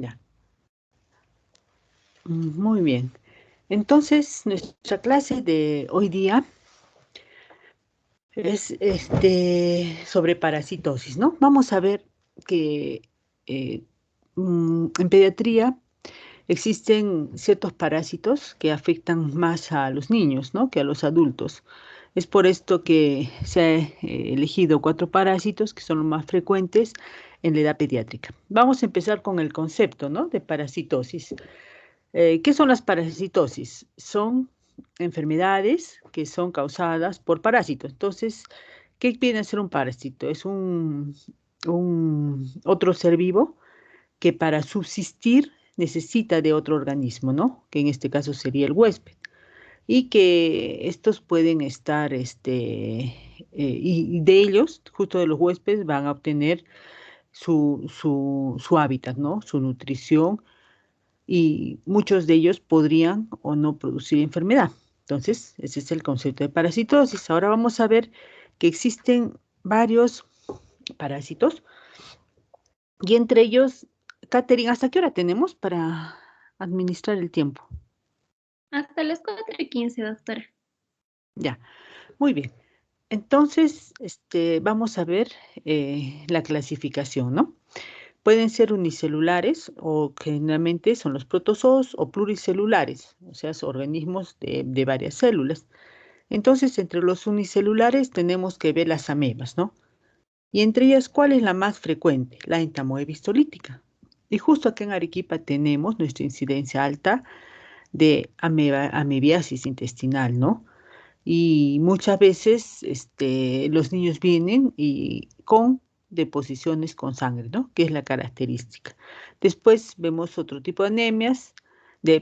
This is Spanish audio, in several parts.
Ya. Muy bien. Entonces, nuestra clase de hoy día es sobre parasitosis, ¿no? Vamos a ver que eh, en pediatría existen ciertos parásitos que afectan más a los niños, ¿no? Que a los adultos. Es por esto que se ha elegido 4 parásitos que son los más frecuentes en la edad pediátrica. Vamos a empezar con el concepto, ¿no? De parasitosis. ¿Qué son las parasitosis? Son enfermedades que son causadas por parásitos. Entonces, ¿qué viene a ser un parásito? Es un otro ser vivo que para subsistir necesita de otro organismo, ¿no? Que en este caso sería el huésped. Y que estos pueden estar, y de ellos, justo de los huéspedes, van a obtener su hábitat, ¿no? Su nutrición, y muchos de ellos podrían o no producir enfermedad. Entonces, ese es el concepto de parasitosis. Ahora vamos a ver que existen varios parásitos y entre ellos, Catherine, ¿hasta qué hora tenemos para administrar el tiempo? Hasta las 4:15, doctora. Ya, muy bien. Entonces, vamos a ver la clasificación, ¿no? Pueden ser unicelulares o generalmente son los protozoos o pluricelulares, o sea, son organismos de varias células. Entonces, entre los unicelulares tenemos que ver las amebas, ¿no? Y entre ellas, ¿cuál es la más frecuente? La entamoebistolítica. Y justo aquí en Arequipa tenemos nuestra incidencia alta de amebiasis intestinal, ¿no? Y muchas veces los niños vienen y con deposiciones con sangre, ¿no? Que es la característica. Después vemos otro tipo de anemias,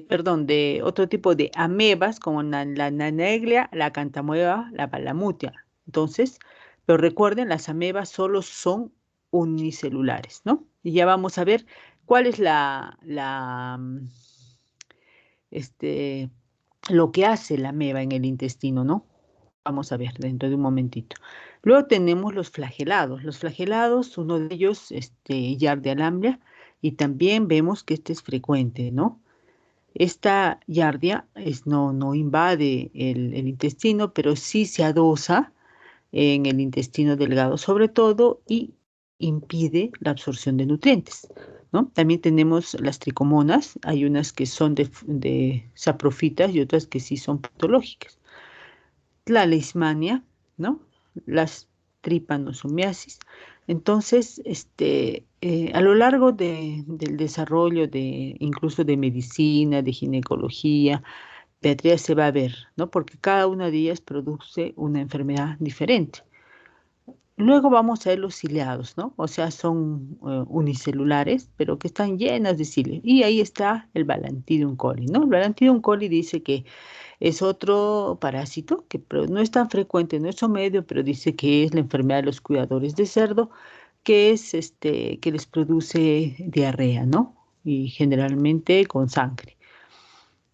perdón, de otro tipo de amebas como la Naeglia, la cantamueva, la palamutia. Entonces, pero recuerden, las amebas solo son unicelulares, ¿no? Y ya vamos a ver cuál es este, lo que hace la ameba en el intestino, ¿no? Vamos a ver dentro de un momentito. Luego tenemos los flagelados. Los flagelados, uno de ellos, Giardia lamblia, y también vemos que este es frecuente, ¿no? Esta Giardia no invade el intestino, pero sí se adosa en el intestino delgado sobre todo y impide la absorción de nutrientes, ¿no? También tenemos las tricomonas, hay unas que son de saprofitas y otras que sí son patológicas. La leishmania, ¿no? Las trypanosomiasis. Entonces, a lo largo del desarrollo de incluso de medicina, de ginecología, pediatría se va a ver, ¿no? Porque cada una de ellas produce una enfermedad diferente. Luego vamos a ver los ciliados, ¿no? O sea, son unicelulares, pero que están llenas de cilios. Y ahí está el Balantidium coli, ¿no? El Balantidium coli dice que es otro parásito que no es tan frecuente en nuestro medio, pero dice que es la enfermedad de los cuidadores de cerdo, que es que les produce diarrea, ¿no? Y generalmente con sangre.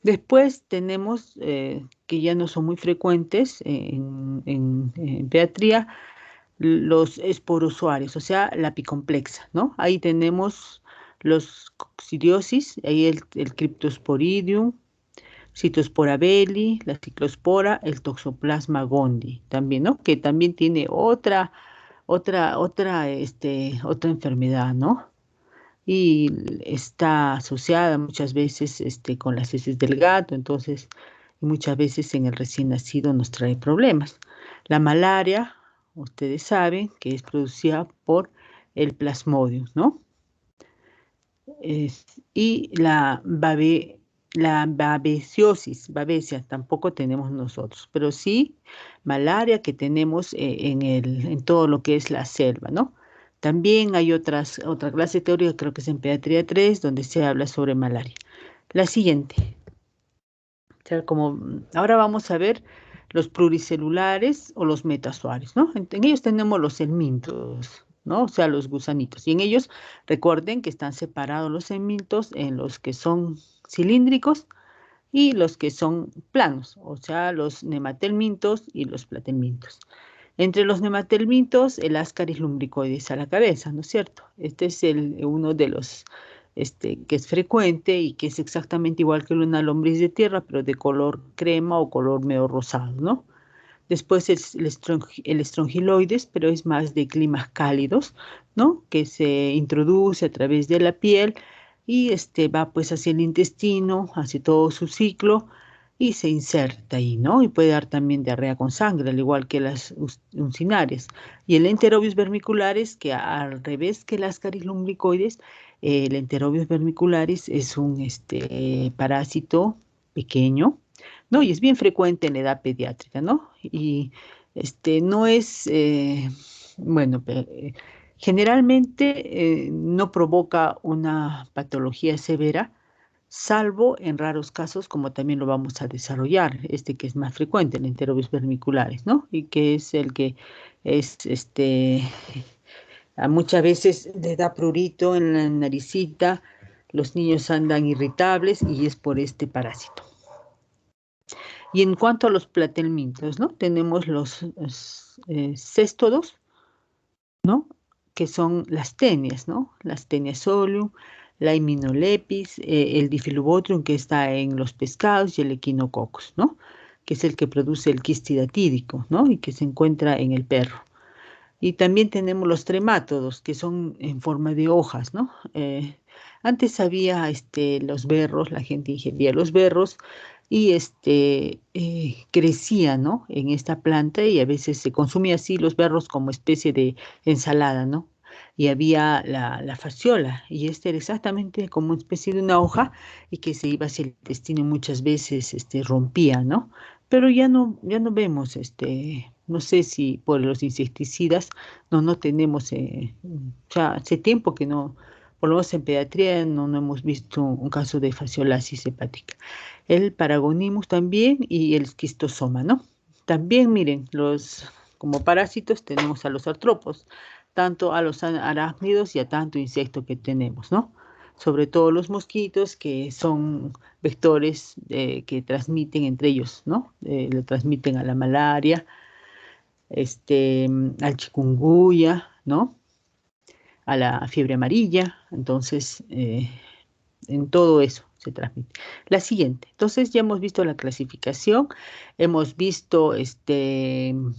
Después tenemos que ya no son muy frecuentes en pediatría, los esporozoarios, o sea, la apicomplexa, ¿no? Ahí tenemos los coccidiosis, ahí el Cryptosporidium, Cytospora belli, la ciclospora, el Toxoplasma gondii, también, ¿no? Que también tiene otra enfermedad, ¿no? Y está asociada muchas veces con las heces del gato, entonces muchas veces en el recién nacido nos trae problemas. La malaria, ustedes saben que es producida por el plasmodium, ¿no? Y la babesiosis, babesia, tampoco tenemos nosotros, pero sí malaria que tenemos en todo lo que es la selva, ¿no? También hay otra clase teórica, creo que es en pediatría 3 donde se habla sobre malaria. La siguiente. O sea, ahora vamos a ver los pluricelulares o los metazoarios, ¿no? En ellos tenemos los helmintos, ¿no? O sea, los gusanitos. Y en ellos, recuerden que están separados los helmintos en los que son cilíndricos y los que son planos, o sea, los nematelmintos y los platelmintos. Entre los nematelmintos, el Ascaris lumbricoides a la cabeza, ¿no es cierto? Este es uno de los que es frecuente y que es exactamente igual que una lombriz de tierra, pero de color crema o color medio rosado, ¿no? Después es el estrongiloides, pero es más de climas cálidos, ¿no? Que se introduce a través de la piel y va pues hacia el intestino, hace todo su ciclo y se inserta ahí, ¿no? Y puede dar también diarrea con sangre, al igual que las uncinarias. Y el enterobius vermicularis, que al revés que el Ascaris lumbricoides, el enterobius vermicularis es un parásito pequeño, ¿no? Y es bien frecuente en la edad pediátrica, ¿no? Y no es, bueno, generalmente no provoca una patología severa, salvo en raros casos, como también lo vamos a desarrollar, que es más frecuente, el enterobius vermicularis, ¿no? Y que es el que es, a muchas veces le da prurito en la naricita, los niños andan irritables y es por este parásito. Y en cuanto a los platelmintos, ¿no? Tenemos los céstodos, ¿no? Que son las tenias, ¿no? Las tenias solium, la Hymenalepis, el Diphyllobothrium que está en los pescados y el Echinococcus, ¿no? Que es el que produce el quistidatídico, ¿no? Y que se encuentra en el perro. Y también tenemos los tremátodos, que son en forma de hojas, ¿no? Antes había los berros, la gente ingería los berros y crecía, ¿no? En esta planta y a veces se consumía así los berros como especie de ensalada, ¿no? Y había la fasciola, y era exactamente como una especie de una hoja y que se iba hacia el intestino y muchas veces rompía, ¿no? Pero ya no vemos, no sé si por los insecticidas, no tenemos, ya hace tiempo que no, por lo menos en pediatría no hemos visto un caso de fasciolasis hepática. El Paragonimus también y el esquistosoma, ¿no? También, miren, como parásitos tenemos a los artrópodos, tanto a los arácnidos y a tanto insecto que tenemos, ¿no? Sobre todo los mosquitos, que son vectores que transmiten entre ellos, ¿no? Le transmiten a la malaria, al chikungunya, ¿no? A la fiebre amarilla, entonces en todo eso se transmite. La siguiente, entonces ya hemos visto la clasificación, hemos visto el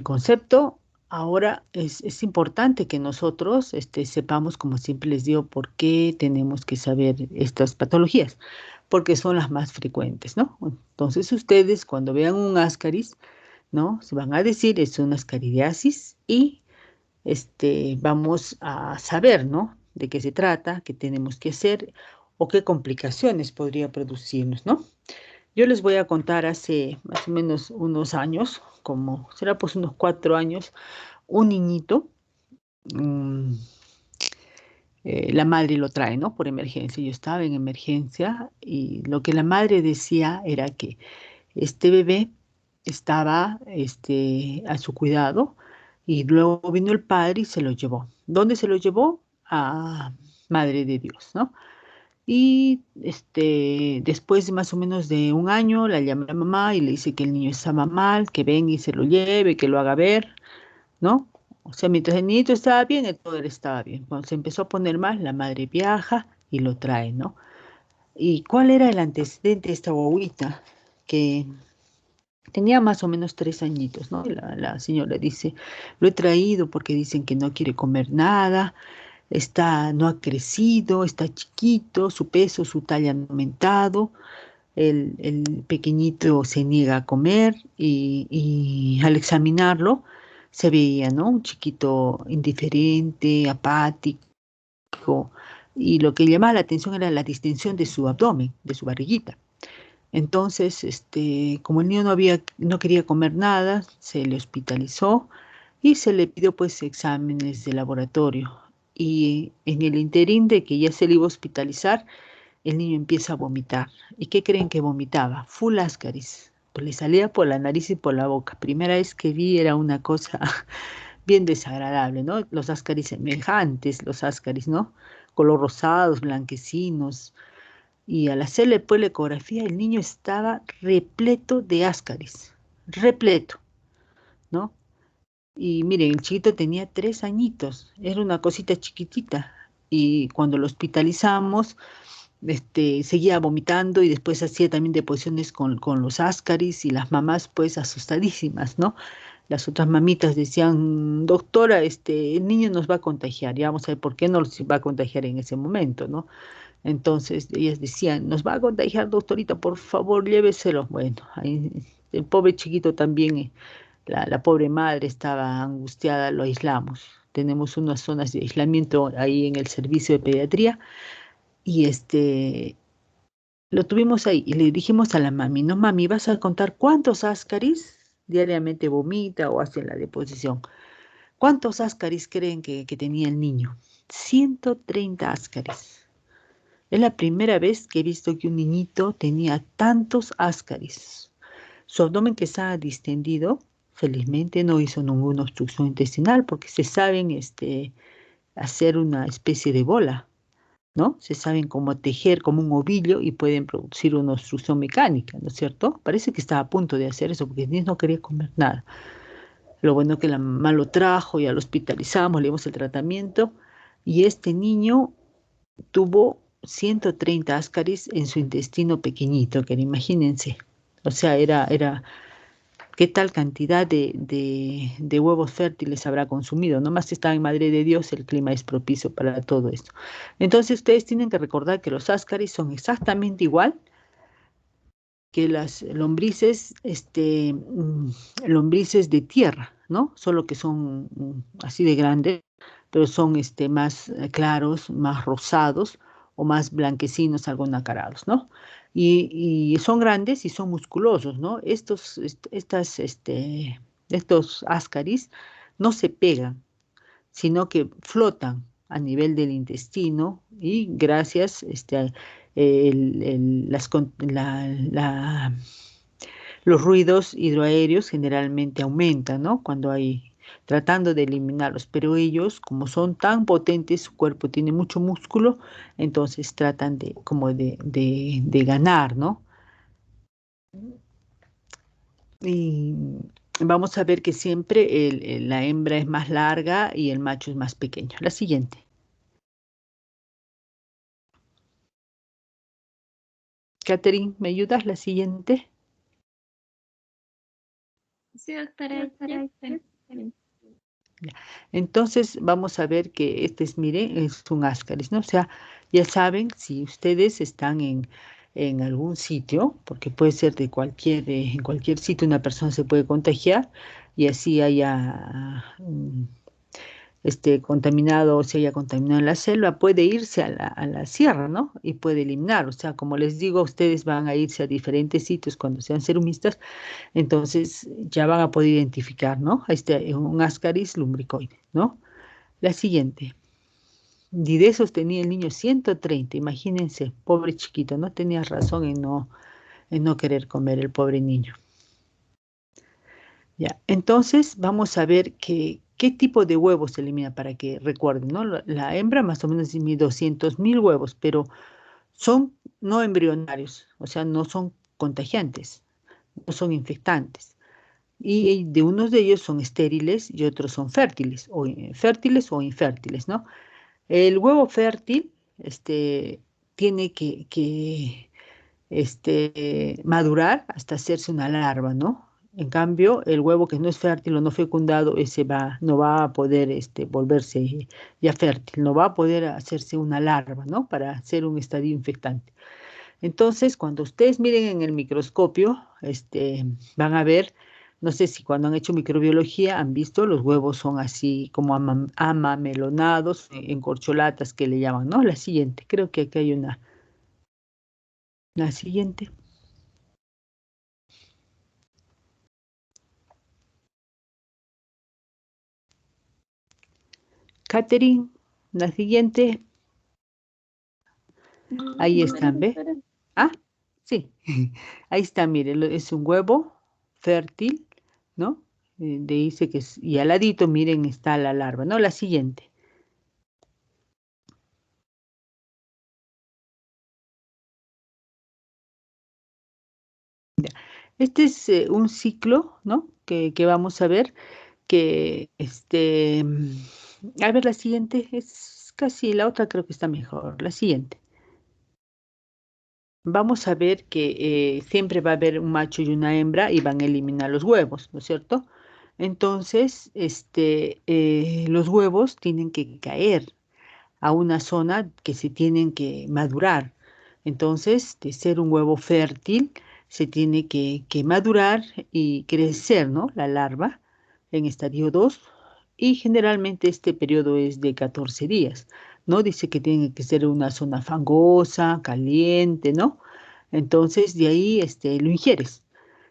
concepto. Ahora es importante que nosotros sepamos, como siempre les digo, por qué tenemos que saber estas patologías, porque son las más frecuentes, ¿no? Entonces ustedes cuando vean un ascaris, ¿no? Se van a decir es una ascaridiasis y vamos a saber, ¿no? De qué se trata, qué tenemos que hacer o qué complicaciones podría producirnos, ¿no? Yo les voy a contar hace más o menos unos años, como será pues unos 4 años, un niñito, mm, la madre lo trae, ¿no? Por emergencia. Yo estaba en emergencia y lo que la madre decía era que este bebé estaba a su cuidado y luego vino el padre y se lo llevó. ¿Dónde se lo llevó? A Madre de Dios, ¿no? Y después de más o menos de un año, la llama la mamá y le dice que el niño estaba mal, que venga y se lo lleve, que lo haga ver, ¿no? O sea, mientras el niñito estaba bien, el poder estaba bien. Cuando se empezó a poner mal, la madre viaja y lo trae, ¿no? ¿Y cuál era el antecedente de esta guaguita? Que tenía más o menos 3 añitos, ¿no? La señora dice, lo he traído porque dicen que no quiere comer nada, no ha crecido, está chiquito, su peso, su talla han aumentado, el pequeñito se niega a comer y al examinarlo se veía, ¿no? Un chiquito indiferente, apático, y lo que llamaba la atención era la distensión de su abdomen, de su barriguita. Entonces, como el niño no quería comer nada, se le hospitalizó y se le pidió pues exámenes de laboratorio. Y en el interín de que ya se le iba a hospitalizar, el niño empieza a vomitar. ¿Y qué creen que vomitaba? Full ascaris. Pues le salía por la nariz y por la boca. Primera vez que vi era una cosa bien desagradable, ¿no? Los ascaris semejantes, los ascaris, ¿no? Color rosados, blanquecinos. Y al hacerle pues la ecografía, el niño estaba repleto de ascaris, repleto, ¿no? Y miren, el chiquito tenía 3 añitos, era una cosita chiquitita. Y cuando lo hospitalizamos, seguía vomitando y después hacía también deposiciones con los ascaris y las mamás pues asustadísimas, ¿no? Las otras mamitas decían, doctora, el niño nos va a contagiar, ya vamos a ver por qué nos va a contagiar en ese momento, ¿no? Entonces ellas decían, nos va a contagiar, doctorita, por favor, lléveselo. Bueno, ahí, el pobre chiquito también, la pobre madre estaba angustiada, lo aislamos. Tenemos unas zonas de aislamiento ahí en el servicio de pediatría y lo tuvimos ahí y le dijimos a la mami, no mami, ¿vas a contar cuántos ascaris diariamente vomita o hace la deposición? ¿Cuántos ascaris creen que tenía el niño? 130 ascaris. Es la primera vez que he visto que un niñito tenía tantos ascaris. Su abdomen que estaba distendido, felizmente no hizo ninguna obstrucción intestinal porque se saben hacer una especie de bola, ¿no? Se saben cómo tejer como un ovillo y pueden producir una obstrucción mecánica, ¿no es cierto? Parece que estaba a punto de hacer eso porque el niño no quería comer nada. Lo bueno que la mamá lo trajo, ya lo hospitalizamos, le dimos el tratamiento y este niño tuvo 130 ascaris en su intestino pequeñito, que imagínense. O sea, ¿qué tal cantidad de huevos fértiles habrá consumido? Nomás si está en Madre de Dios, el clima es propicio para todo esto. Entonces, ustedes tienen que recordar que los ascaris son exactamente igual que las lombrices, lombrices de tierra, ¿no? Solo que son así de grandes, pero son más claros, más rosados o más blanquecinos, algo nacarados, ¿no? Y son grandes y son musculosos, ¿no? Estos ascaris no se pegan, sino que flotan a nivel del intestino y gracias los ruidos hidroaéreos generalmente aumentan, ¿no? Cuando hay tratando de eliminarlos, pero ellos, como son tan potentes, su cuerpo tiene mucho músculo, entonces tratan de ganar, ¿no? Y vamos a ver que siempre la hembra es más larga y el macho es más pequeño. La siguiente. Catherine, ¿me ayudas? La siguiente. Sí, doctora, ya está. Ya. Entonces vamos a ver que mire, es un ascaris, ¿no? O sea, ya saben, si ustedes están en algún sitio, porque puede ser en cualquier sitio una persona se puede contagiar y así haya contaminado o se haya contaminado en la selva, puede irse a la sierra, ¿no? Y puede eliminar. O sea, como les digo, ustedes van a irse a diferentes sitios cuando sean serumistas, entonces ya van a poder identificar, ¿no? Un Ascaris lumbricoide, ¿no? La siguiente. Y de esos tenía el niño 130, imagínense, pobre chiquito, no tenía razón en no querer comer el pobre niño. Ya, entonces vamos a ver qué tipo de huevos se elimina para que recuerden, ¿no? La hembra más o menos tiene 200.000 huevos, pero son no embrionarios, o sea, no son contagiantes, no son infectantes. Y de unos de ellos son estériles y otros son fértiles o infértiles, ¿no? El huevo fértil, tiene que madurar hasta hacerse una larva, ¿no? En cambio, el huevo que no es fértil o no fecundado, no va a poder volverse ya fértil, no va a poder hacerse una larva, ¿no? Para hacer un estadio infectante. Entonces, cuando ustedes miren en el microscopio, van a ver, no sé si cuando han hecho microbiología han visto, los huevos son así como amamelonados, en corcholatas que le llaman, ¿no? La siguiente, creo que aquí hay la siguiente. Catherine, la siguiente, ahí Sí, están, ¿ve? doctora. Ah, sí, ahí está, mire, es un huevo fértil, ¿no? Dice y al ladito, miren, está la larva, ¿no? La siguiente. Este es un ciclo, ¿no? Que vamos a ver. que, a ver, la siguiente es casi, la otra creo que está mejor, la siguiente. Vamos a ver que siempre va a haber un macho y una hembra y van a eliminar los huevos, ¿no es cierto? Entonces, los huevos tienen que caer a una zona que se tienen que madurar. Entonces, de ser un huevo fértil, se tiene que madurar y crecer, ¿no? La larva en estadio 2. Y generalmente este periodo es de 14 días, ¿no? Dice que tiene que ser una zona fangosa, caliente, ¿no? Entonces, de ahí lo ingieres.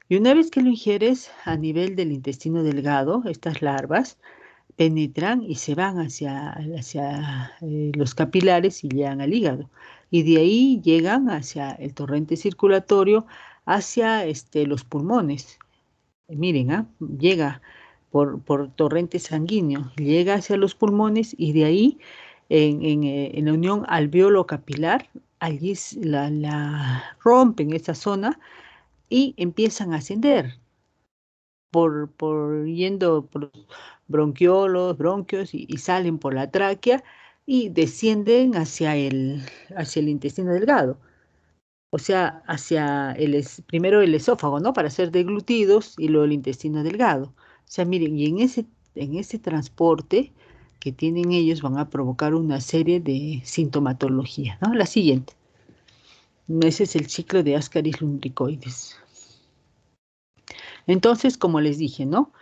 Y una vez que lo ingieres a nivel del intestino delgado, estas larvas penetran y se van hacia los capilares y llegan al hígado. Y de ahí llegan hacia el torrente circulatorio, hacia los pulmones. Miren, llega por torrente sanguíneo, llega hacia los pulmones y de ahí en la unión alveolo-capilar, allí la rompen esa zona y empiezan a ascender por yendo por los bronquiolos, bronquios y salen por la tráquea y descienden hacia el intestino delgado, o sea, hacia primero el esófago, ¿no? Para ser deglutidos y luego el intestino delgado. O sea, miren, y en ese transporte que tienen ellos van a provocar una serie de sintomatología, ¿no? La siguiente. Ese es el ciclo de Ascaris lumbricoides. Entonces, como les dije, ¿no?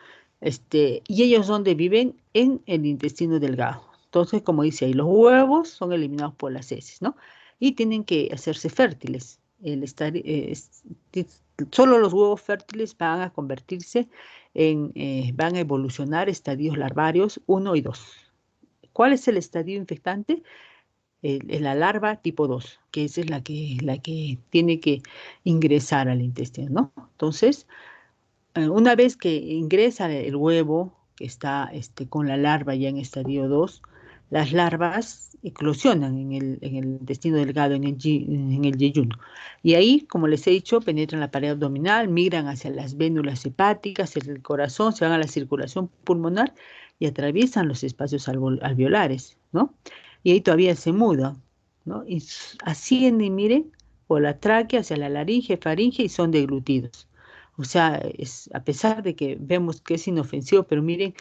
¿Y ellos dónde viven? En el intestino delgado. Entonces, como dice ahí, los huevos son eliminados por las heces, ¿no? Y tienen que hacerse fértiles. Solo los huevos fértiles van a convertirse van a evolucionar estadios larvarios 1 y 2. ¿Cuál es el estadio infectante? La larva tipo 2, que esa es la que tiene que ingresar al intestino, ¿no? Entonces, una vez que ingresa el huevo, que está con la larva ya en estadio 2, las larvas eclosionan en el intestino delgado, en el yeyuno. Y ahí, como les he dicho, penetran la pared abdominal, migran hacia las vénulas hepáticas, hacia el corazón, se van a la circulación pulmonar y atraviesan los espacios alveolares, ¿no? Y ahí todavía se mudan, ¿no? Y ascienden, y miren, por la tráquea hacia la laringe, faringe y son deglutidos. O sea, a pesar de que vemos que es inofensivo, pero miren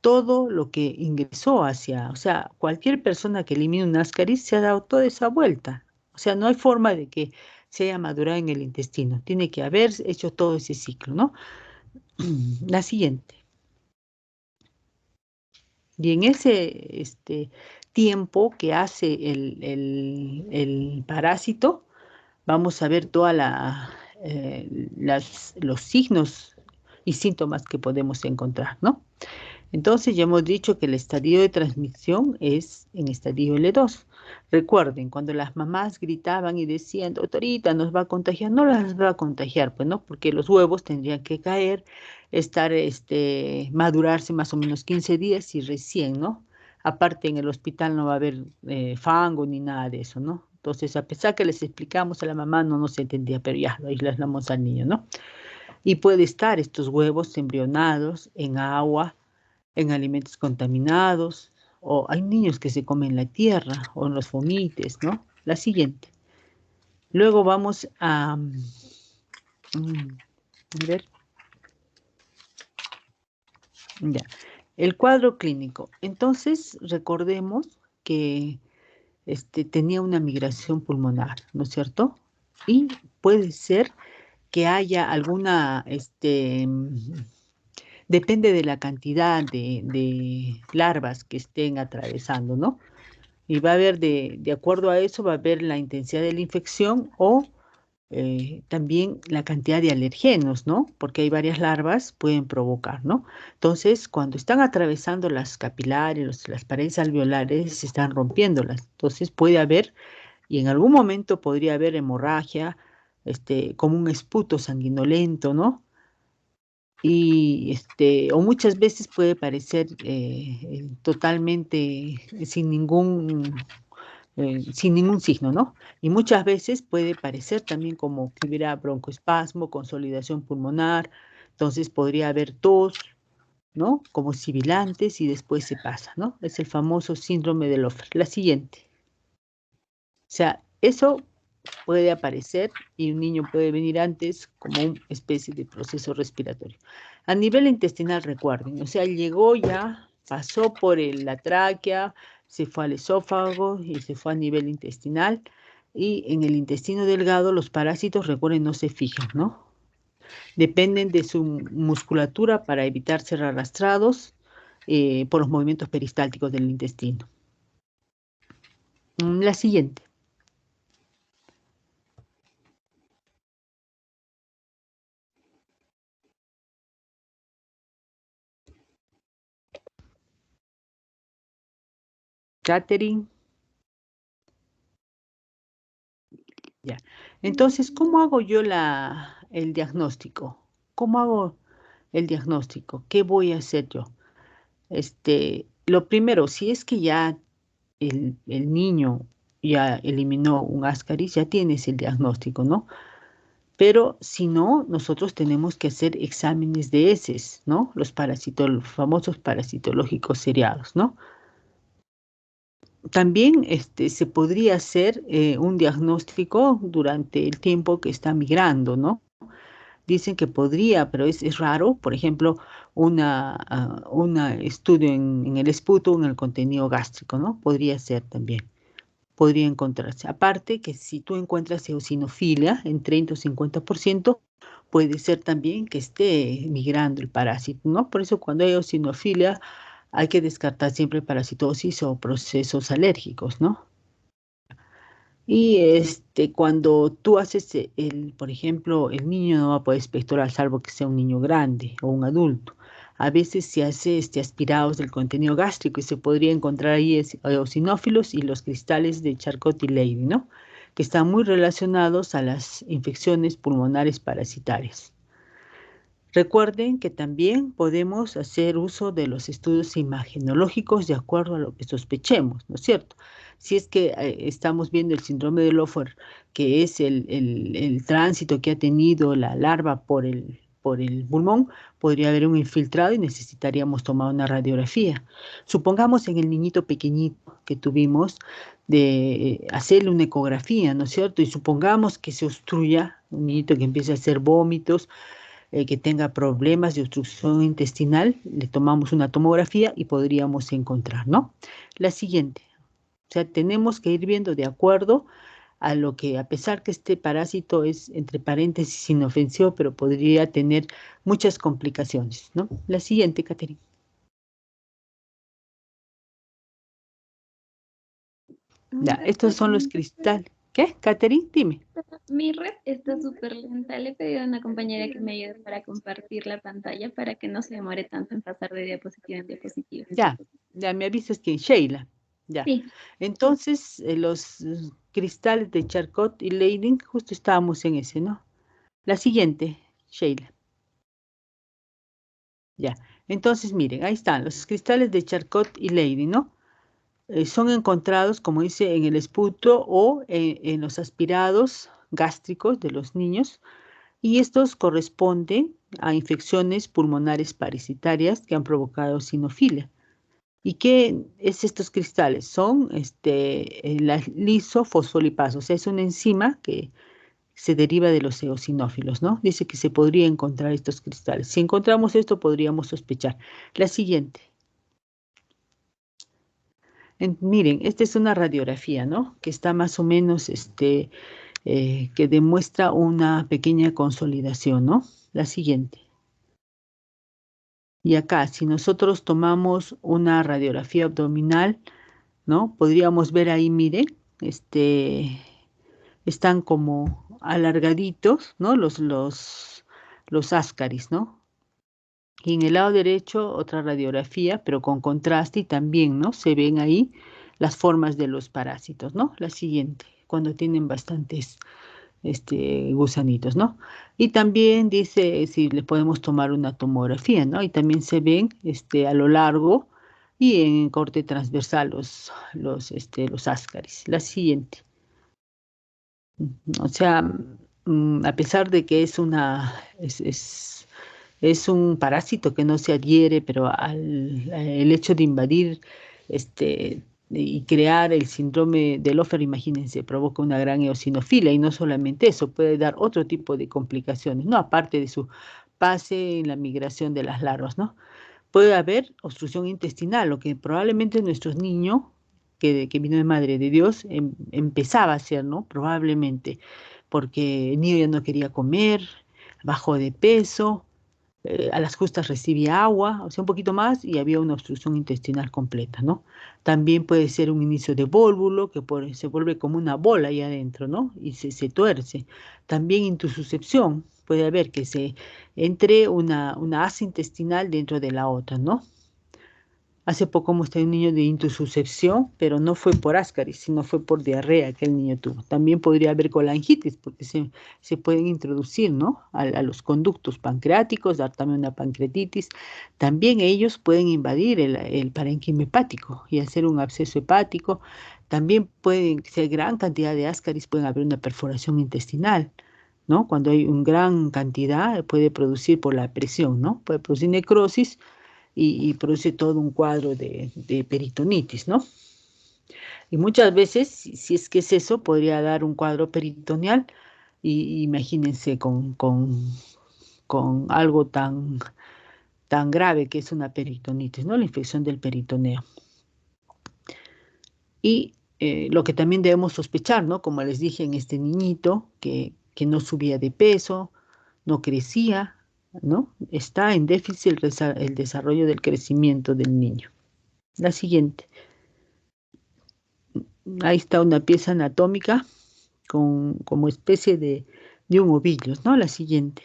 todo lo que ingresó o sea, cualquier persona que elimine un ascaris se ha dado toda esa vuelta. O sea, no hay forma de que se haya madurado en el intestino. Tiene que haber hecho todo ese ciclo, ¿no? La siguiente. Y en ese tiempo que hace el parásito, vamos a ver los signos y síntomas que podemos encontrar, ¿no? Entonces ya hemos dicho que el estadio de transmisión es en estadio L2. Recuerden, cuando las mamás gritaban y decían, doctorita, nos va a contagiar, no las va a contagiar, pues no, porque los huevos tendrían que caer, madurarse más o menos 15 días y recién, ¿no? Aparte en el hospital no va a haber fango ni nada de eso, ¿no? Entonces, a pesar que les explicamos a la mamá, no se entendía, pero ya, ahí les damos al niño, ¿no? Y puede estar estos huevos embrionados en agua, en alimentos contaminados, o hay niños que se comen la tierra o en los fomites, ¿no? La siguiente. Luego vamos a ver, ya, el cuadro clínico. Entonces, recordemos que tenía una migración pulmonar, ¿no es cierto? Y puede ser que haya alguna, depende de la cantidad de larvas que estén atravesando, ¿no? Y va a haber, de acuerdo a eso, va a haber la intensidad de la infección o también la cantidad de alergenos, ¿no? Porque hay varias larvas, pueden provocar, ¿no? Entonces, cuando están atravesando las capilares, las paredes alveolares, se están rompiéndolas. Entonces, puede haber, y en algún momento podría haber hemorragia, como un esputo sanguinolento, ¿no? Y o muchas veces puede parecer totalmente sin ningún signo, ¿no? Y muchas veces puede parecer también como que hubiera broncoespasmo, consolidación pulmonar, entonces podría haber tos, ¿no? Como sibilantes y después se pasa, ¿no? Es el famoso síndrome de Loeffler. La siguiente. O sea, eso puede aparecer y un niño puede venir antes como una especie de proceso respiratorio. A nivel intestinal, recuerden, o sea, llegó ya, pasó por la tráquea, se fue al esófago y se fue a nivel intestinal. Y en el intestino delgado los parásitos, recuerden, no se fijan, ¿no? Dependen de su musculatura para evitar ser arrastrados por los movimientos peristálticos del intestino. La siguiente. Catherine. Ya. Entonces, ¿cómo hago yo el diagnóstico? ¿Cómo hago el diagnóstico? ¿Qué voy a hacer yo? Lo primero, si es que ya el niño ya eliminó un ascaris, ya tienes el diagnóstico, ¿no? Pero si no, nosotros tenemos que hacer exámenes de heces, ¿no? Los famosos parasitológicos seriados, ¿no? También se podría hacer un diagnóstico durante el tiempo que está migrando, ¿no? Dicen que podría, pero es raro, por ejemplo, un estudio en el esputo, en el contenido gástrico, ¿no? Podría ser también, podría encontrarse. Aparte que si tú encuentras eosinofilia en 30 o 50%, puede ser también que esté migrando el parásito, ¿no? Por eso cuando hay eosinofilia hay que descartar siempre parasitosis o procesos alérgicos, ¿no? Y cuando tú haces por ejemplo, el niño no va a poder expectorar salvo que sea un niño grande o un adulto. A veces se hace aspirados del contenido gástrico y se podría encontrar ahí eosinófilos y los cristales de Charcot y Leydig, ¿no? Que están muy relacionados a las infecciones pulmonares parasitarias. Recuerden que también podemos hacer uso de los estudios imagenológicos de acuerdo a lo que sospechemos, ¿no es cierto? Si es que estamos viendo el síndrome de Loeffler, que es el tránsito que ha tenido la larva por el pulmón, podría haber un infiltrado y necesitaríamos tomar una radiografía. Supongamos en el niñito pequeñito que tuvimos de hacerle una ecografía, ¿no es cierto? Y supongamos que se obstruya, un niñito que empiece a hacer vómitos, que tenga problemas de obstrucción intestinal, le tomamos una tomografía y podríamos encontrar, ¿no? La siguiente, o sea, tenemos que ir viendo de acuerdo a lo que, a pesar que este parásito es, entre paréntesis, inofensivo, pero podría tener muchas complicaciones, ¿no? La siguiente, Caterina. Ya, estos son los cristales. ¿Qué, Caterina? Dime. Mi red está súper lenta. Le he pedido a una compañera que me ayude para compartir la pantalla para que no se demore tanto en pasar de diapositiva en diapositiva. Ya me avisas que Sheila. Ya. Sí. Entonces, los cristales de Charcot y Leydig, justo estábamos en ese, ¿no? La siguiente, Sheila. Ya. Entonces, miren, ahí están los cristales de Charcot y Leydig, ¿no? Son encontrados, como dice, en el esputo o en los aspirados gástricos de los niños, y estos corresponden a infecciones pulmonares parasitarias que han provocado sinofilia. ¿Y qué es estos cristales? Son la lisofosfolipasa, o sea, es una enzima que se deriva de los eosinófilos, ¿no? Dice que se podría encontrar estos cristales. Si encontramos esto, podríamos sospechar. La siguiente. Miren, esta es una radiografía, ¿no? Que está más o menos, que demuestra una pequeña consolidación, ¿no? La siguiente. Y acá, si nosotros tomamos una radiografía abdominal, ¿no? Podríamos ver ahí, miren, están como alargaditos, ¿no? Los ascaris, ¿no? Y en el lado derecho otra radiografía, pero con contraste y también, ¿no? Se ven ahí las formas de los parásitos, ¿no? La siguiente, cuando tienen bastantes gusanitos, ¿no? Y también dice si le podemos tomar una tomografía, ¿no? Y también se ven a lo largo y en corte transversal los ascaris. La siguiente. O sea, a pesar de que es Es un parásito que no se adhiere, pero el hecho de invadir y crear el síndrome de Lofer, imagínense, provoca una gran eosinofilia y no solamente eso, puede dar otro tipo de complicaciones, ¿no? Aparte de su pase en la migración de las larvas, ¿no? Puede haber obstrucción intestinal, lo que probablemente nuestros niños, que vino de Madre de Dios, empezaba a hacer, ¿no? Probablemente, porque el niño ya no quería comer, bajó de peso, a las justas recibía agua, o sea, un poquito más y había una obstrucción intestinal completa, ¿no? También puede ser un inicio de vólvulo se vuelve como una bola ahí adentro, ¿no? Y se tuerce. También intususcepción, puede haber que se entre una asa intestinal dentro de la otra, ¿no? Hace poco mostré un niño de intususcepción, pero no fue por ascaris, sino fue por diarrea que el niño tuvo. También podría haber colangitis, porque se pueden introducir, ¿no? A los conductos pancreáticos, dar también una pancreatitis. También ellos pueden invadir el parénquima hepático y hacer un absceso hepático. También pueden ser gran cantidad de ascaris, pueden haber una perforación intestinal, ¿no? Cuando hay una gran cantidad, puede producir por la presión, ¿no? Puede producir necrosis y produce todo un cuadro de peritonitis, ¿no? Y muchas veces, si es que es eso, podría dar un cuadro peritoneal y imagínense con algo tan grave que es una peritonitis, ¿no? La infección del peritoneo. Y lo que también debemos sospechar, ¿no? Como les dije en este niñito que no subía de peso, no crecía, ¿no? Está en déficit el desarrollo del crecimiento del niño. La siguiente. Ahí está una pieza anatómica como especie de un ovillo, ¿no? La siguiente.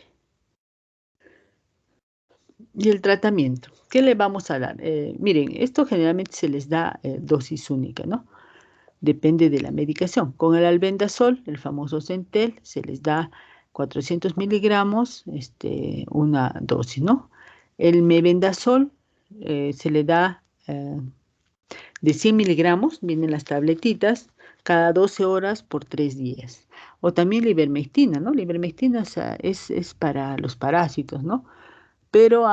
Y el tratamiento. ¿Qué le vamos a dar? Miren, esto generalmente se les da dosis única, ¿no? Depende de la medicación. Con el albendazol, el famoso Centel, se les da 400 miligramos, una dosis, ¿no? El mebendazol se le da de 100 miligramos, vienen las tabletitas, cada 12 horas por 3 días. O también la ivermectina, ¿no? La ivermectina es para los parásitos, ¿no? Pero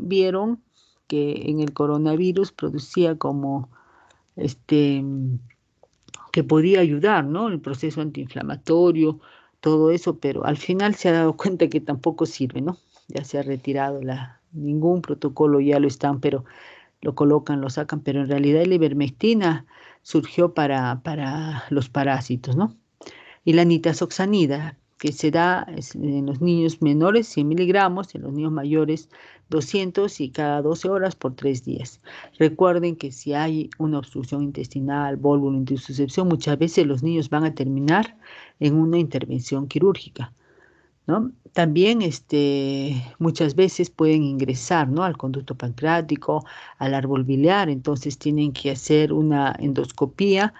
vieron que en el coronavirus producía como, este, que podía ayudar, ¿no? El proceso antiinflamatorio, todo eso, pero al final se ha dado cuenta que tampoco sirve, ¿no? Ya se ha retirado ningún protocolo, ya lo están, pero lo colocan, lo sacan, pero en realidad la ivermectina surgió para los parásitos, ¿no? Y la nitazoxanida, que se da en los niños menores 100 miligramos, en los niños mayores 200 y cada 12 horas por 3 días. Recuerden que si hay una obstrucción intestinal, vólvulo, intususcepción, muchas veces los niños van a terminar en una intervención quirúrgica, ¿no? También muchas veces pueden ingresar, ¿no? Al conducto pancreático, al árbol biliar, entonces tienen que hacer una endoscopía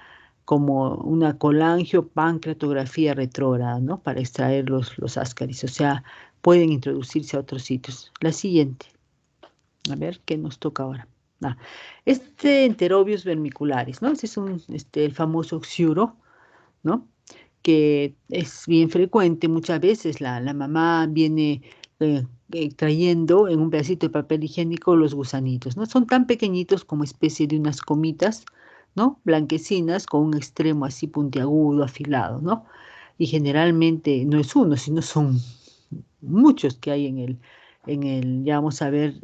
como una colangiopancreatografía retrógrada, ¿no? Para extraer los ascaris, o sea, pueden introducirse a otros sitios. La siguiente, a ver qué nos toca ahora. Ah, enterobius vermicularis, ¿no? Ese es el famoso xiuro, ¿no? Que es bien frecuente, muchas veces la mamá viene trayendo en un pedacito de papel higiénico los gusanitos, ¿no? Son tan pequeñitos como especie de unas comitas, ¿no? Blanquecinas con un extremo así puntiagudo, afilado, ¿no? Y generalmente no es uno, sino son muchos que hay ya vamos a ver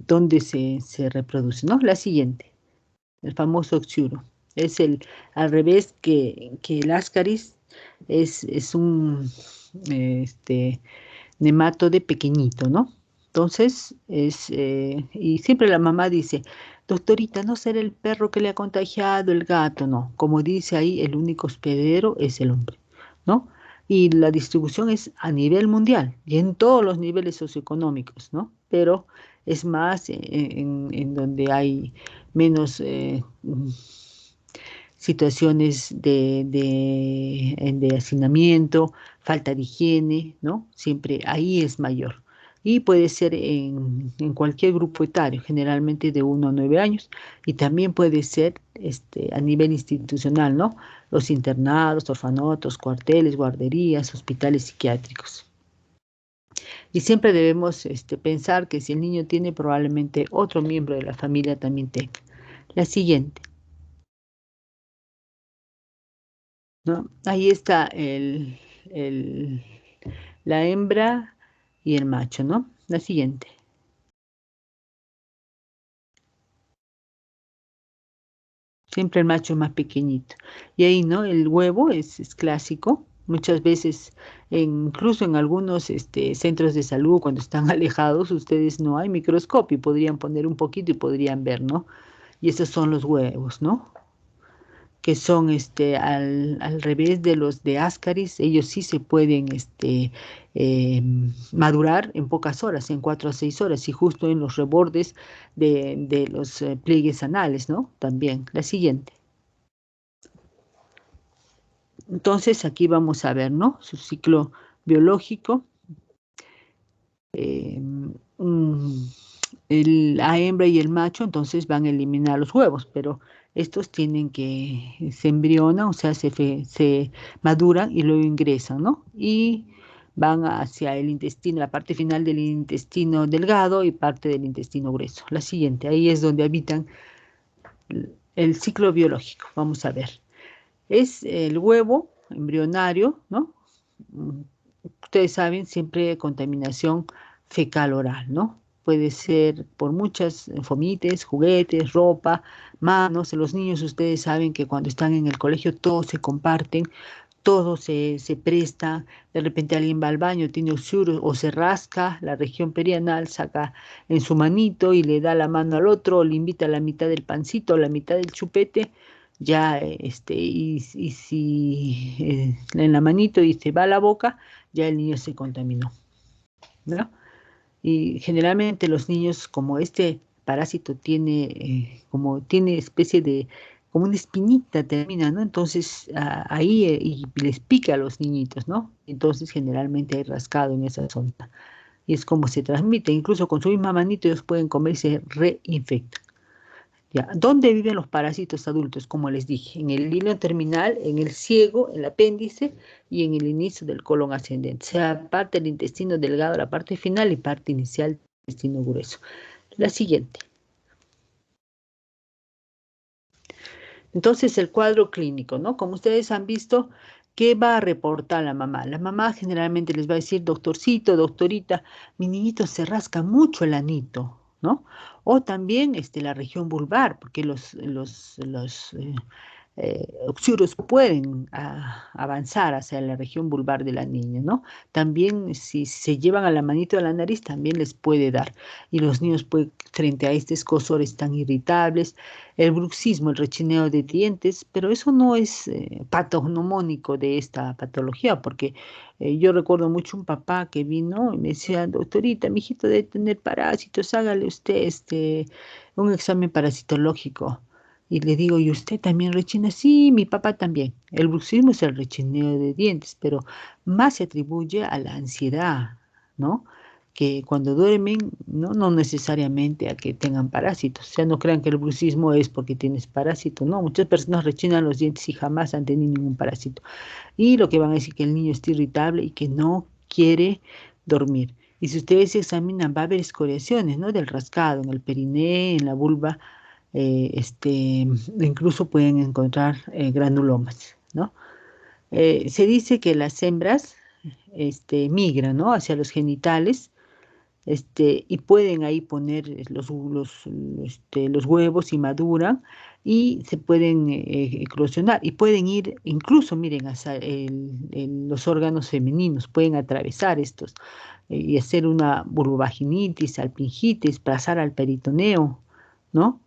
dónde se reproduce, ¿no? La siguiente, el famoso oxiuro. Es al revés que el ascaris, es un nematode pequeñito, ¿no? Entonces, y siempre la mamá dice, doctorita, ¿no será el perro que le ha contagiado, el gato? No, como dice ahí, el único hospedero es el hombre, ¿no? Y la distribución es a nivel mundial y en todos los niveles socioeconómicos, ¿no? Pero es más en donde hay menos situaciones de hacinamiento, falta de higiene, ¿no? Siempre ahí es mayor. Y puede ser en cualquier grupo etario, generalmente de 1 a 9 años, y también puede ser a nivel institucional, ¿no? Los internados, orfanatos, cuarteles, guarderías, hospitales psiquiátricos. Y siempre debemos pensar que si el niño tiene, probablemente otro miembro de la familia también tenga. La siguiente, ¿no? Ahí está la hembra y el macho, ¿no? La siguiente. Siempre el macho es más pequeñito. Y ahí, ¿no? El huevo es clásico. Muchas veces, incluso en algunos centros de salud, cuando están alejados, ustedes no hay microscopio, podrían poner un poquito y podrían ver, ¿no? Y esos son los huevos, ¿no? Que son al revés de los de Ascaris, ellos sí se pueden madurar en pocas horas, en 4 a 6 horas, y justo en los rebordes de los pliegues anales, ¿no? También. La siguiente. Entonces aquí vamos a ver, ¿no? Su ciclo biológico. eh, mm, la hembra y el macho entonces van a eliminar los huevos, pero estos tienen que, se embrionan, o sea, se maduran y luego ingresan, ¿no? Y van hacia el intestino, la parte final del intestino delgado y parte del intestino grueso. La siguiente, ahí es donde habitan el ciclo biológico. Vamos a ver. Es el huevo embrionario, ¿no? Mm, Ustedes saben, siempre contaminación fecal oral, ¿no? Puede ser por muchas fomites, juguetes, ropa, manos. Los niños, ustedes saben que cuando están en el colegio todos se comparten, todo se presta. De repente alguien va al baño, tiene usuros o se rasca la región perianal, saca en su manito y le da la mano al otro, o le invita la mitad del pancito, la mitad del chupete, ya, y si en la manito y se va a la boca, ya el niño se contaminó, ¿no? Y generalmente los niños, como este parásito tiene, como tiene especie de, como una espinita termina, ¿no? Entonces ahí y les pica a los niñitos, ¿no? Entonces generalmente hay rascado en esa zona. Y es como se transmite, incluso con su misma manito ellos pueden comer y se reinfectan. Ya. ¿Dónde viven los parásitos adultos? Como les dije, en el hilo terminal, en el ciego, en el apéndice y en el inicio del colon ascendente, o sea, parte del intestino delgado, la parte final y parte inicial del intestino grueso. La siguiente. Entonces, el cuadro clínico, ¿no? Como ustedes han visto, ¿qué va a reportar la mamá? La mamá generalmente les va a decir, doctorcito, doctorita, mi niñito se rasca mucho el anito, ¿no? O también la región vulvar, porque los pueden avanzar hacia la región vulvar de la niña, ¿no? También si se llevan a la manito a la nariz, también les puede dar. Y los niños, pues, frente a estos escozores tan irritables, el bruxismo, el rechineo de dientes, pero eso no es patognomónico de esta patología, porque yo recuerdo mucho un papá que vino y me decía, doctorita, mi hijito debe tener parásitos, hágale usted un examen parasitológico. Y le digo, ¿y usted también rechina? Sí, mi papá también. El bruxismo es el rechineo de dientes, pero más se atribuye a la ansiedad, ¿no? Que cuando duermen, no necesariamente a que tengan parásitos. O sea, no crean que el bruxismo es porque tienes parásito. No, muchas personas rechinan los dientes y jamás han tenido ningún parásito. Y lo que van a decir que el niño está irritable y que no quiere dormir. Y si ustedes examinan, va a haber escoriaciones, ¿no? Del rascado en el periné, en la vulva, incluso pueden encontrar granulomas, ¿no? Se dice que las hembras migran, ¿no? Hacia los genitales, y pueden ahí poner los huevos y maduran y se pueden eclosionar y pueden ir, incluso miren, hasta los órganos femeninos, pueden atravesar estos y hacer una vulvovaginitis, alpingitis, pasar al peritoneo, ¿no?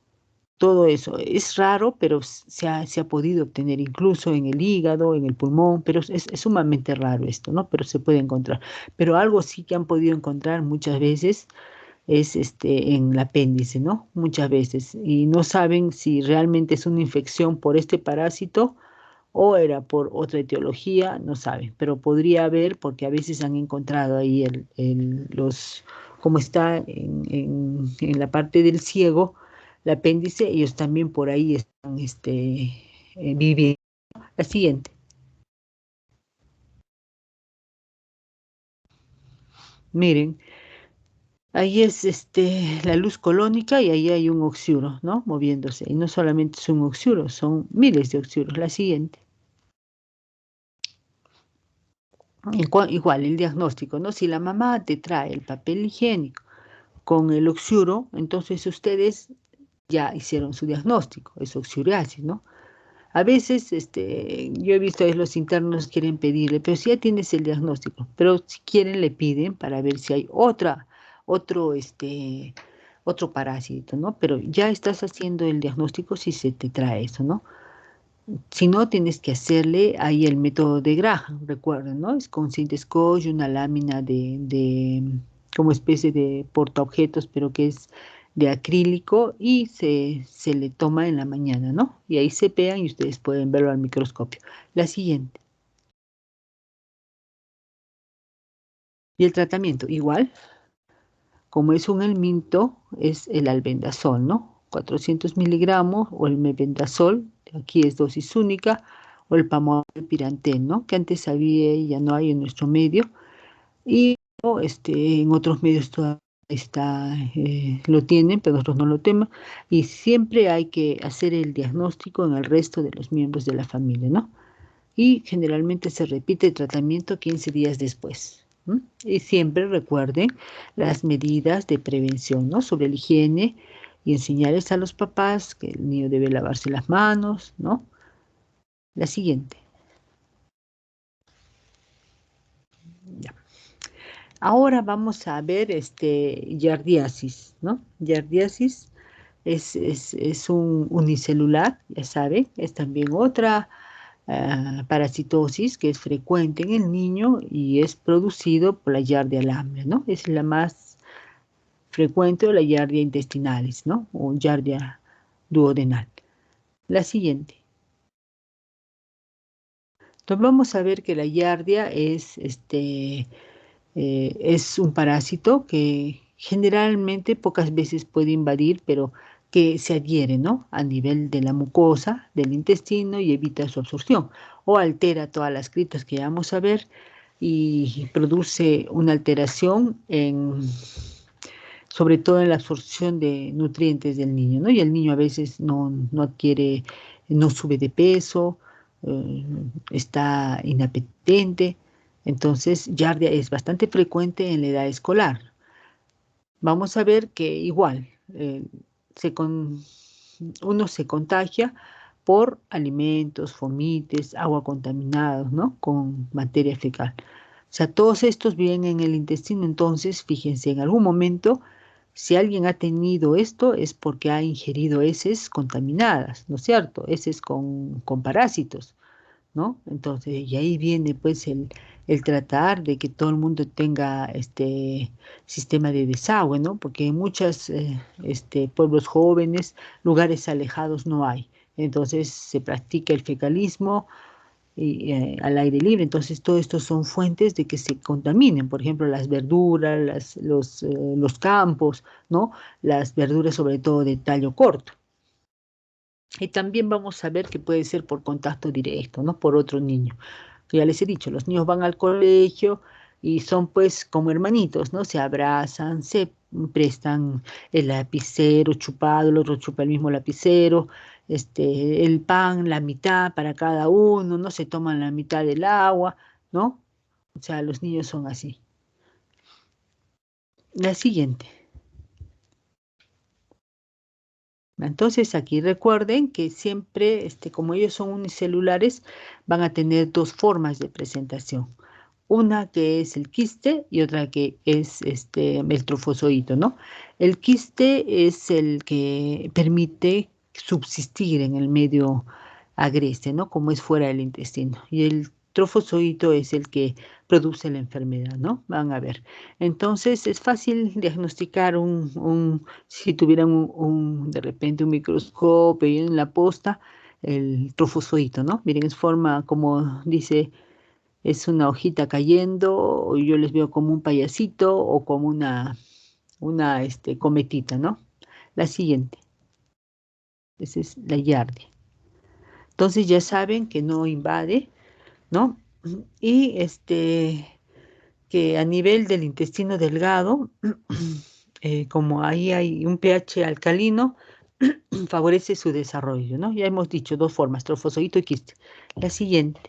Todo eso es raro, pero se ha podido obtener incluso en el hígado, en el pulmón, pero es sumamente raro esto, ¿no? Pero se puede encontrar. Pero algo sí que han podido encontrar muchas veces es en el apéndice, ¿no? Muchas veces. Y no saben si realmente es una infección por este parásito o era por otra etiología, no saben. Pero podría haber, porque a veces han encontrado ahí como está en la parte del ciego, el apéndice, ellos también por ahí están viviendo. La siguiente. Miren, ahí es la luz colónica y ahí hay un oxiuro, ¿no? Moviéndose. Y no solamente es un oxiuro, son miles de oxiuros. La siguiente. Igual, el diagnóstico, ¿no? Si la mamá te trae el papel higiénico con el oxiuro, entonces ustedes ya hicieron su diagnóstico, es oxuriasis, ¿no? A veces, yo he visto que los internos quieren pedirle, pero si ya tienes el diagnóstico, pero si quieren le piden para ver si hay otro, otro parásito, ¿no? Pero ya estás haciendo el diagnóstico si se te trae eso, ¿no? Si no, tienes que hacerle ahí el método de Graham, recuerden, ¿no? Es con cinta scotch y una lámina como especie de portaobjetos, pero que es de acrílico y se le toma en la mañana, ¿no? Y ahí se pegan y ustedes pueden verlo al microscopio. La siguiente. Y el tratamiento, igual, como es un helminto, es el albendazol, ¿no? 400 miligramos o el mebendazol, aquí es dosis única, o el pamodipirantén, ¿no? Que antes había y ya no hay en nuestro medio. Y ¿no? En otros medios todavía lo tienen, pero otros no lo teman. Y siempre hay que hacer el diagnóstico en el resto de los miembros de la familia, ¿no? Y generalmente se repite el tratamiento 15 días después. Y siempre recuerden las medidas de prevención, ¿no? Sobre la higiene y enseñarles a los papás que el niño debe lavarse las manos, ¿no? La siguiente. Ya. Ahora vamos a ver yardiasis, ¿no? Yardiasis es un unicelular, ya saben, es también otra parasitosis que es frecuente en el niño y es producido por la Yardia alambre, ¿no? Es la más frecuente o la Yardia intestinalis, ¿no? O Yardia duodenal. La siguiente. Entonces vamos a ver que la Yardia es un parásito que generalmente pocas veces puede invadir, pero que se adhiere, ¿no? A nivel de la mucosa del intestino y evita su absorción o altera todas las criptas que vamos a ver y produce una alteración sobre todo en la absorción de nutrientes del niño, ¿no? Y el niño a veces no adquiere, no sube de peso, eh, está inapetente. Entonces, Yardia es bastante frecuente en la edad escolar. Vamos a ver que igual se con- uno se contagia por alimentos, fomites, agua contaminados, ¿no? Con materia fecal. O sea, todos estos vienen en el intestino, entonces, fíjense, en algún momento, si alguien ha tenido esto, es porque ha ingerido heces contaminadas, ¿no es cierto? Heces con parásitos. ¿No? Entonces, y ahí viene pues el tratar de que todo el mundo tenga este sistema de desagüe, ¿no? Porque en muchos pueblos jóvenes, lugares alejados no hay. Entonces se practica el fecalismo al aire libre. Entonces, todo esto son fuentes de que se contaminen. Por ejemplo, las verduras, los campos, ¿no? Las verduras sobre todo de tallo corto. Y también vamos a ver que puede ser por contacto directo, ¿no? Por otro niño. Que ya les he dicho, los niños van al colegio y son pues como hermanitos, ¿no? Se abrazan, se prestan el lapicero chupado, el otro chupa el mismo lapicero, el pan, la mitad para cada uno, no se toman la mitad del agua, ¿no? O sea, los niños son así. La siguiente. Entonces aquí recuerden que siempre, como ellos son unicelulares, van a tener dos formas de presentación. Una que es el quiste y otra que es el trofozoito, ¿no? El quiste es el que permite subsistir en el medio agreste, ¿no? Como es fuera del intestino. Y el trofozoito es el que produce la enfermedad, ¿no? Van a ver. Entonces es fácil diagnosticar si tuvieran de repente un microscopio y en la posta, el trofozoito, ¿no? Miren, es forma como dice es una hojita cayendo, o yo les veo como un payasito o como una cometita, ¿no? La siguiente, esa es la yardia. Entonces ya saben que no invade, ¿no? Y que a nivel del intestino delgado, como ahí hay un pH alcalino, favorece su desarrollo, ¿no? Ya hemos dicho dos formas, trofozoito y quiste. La siguiente.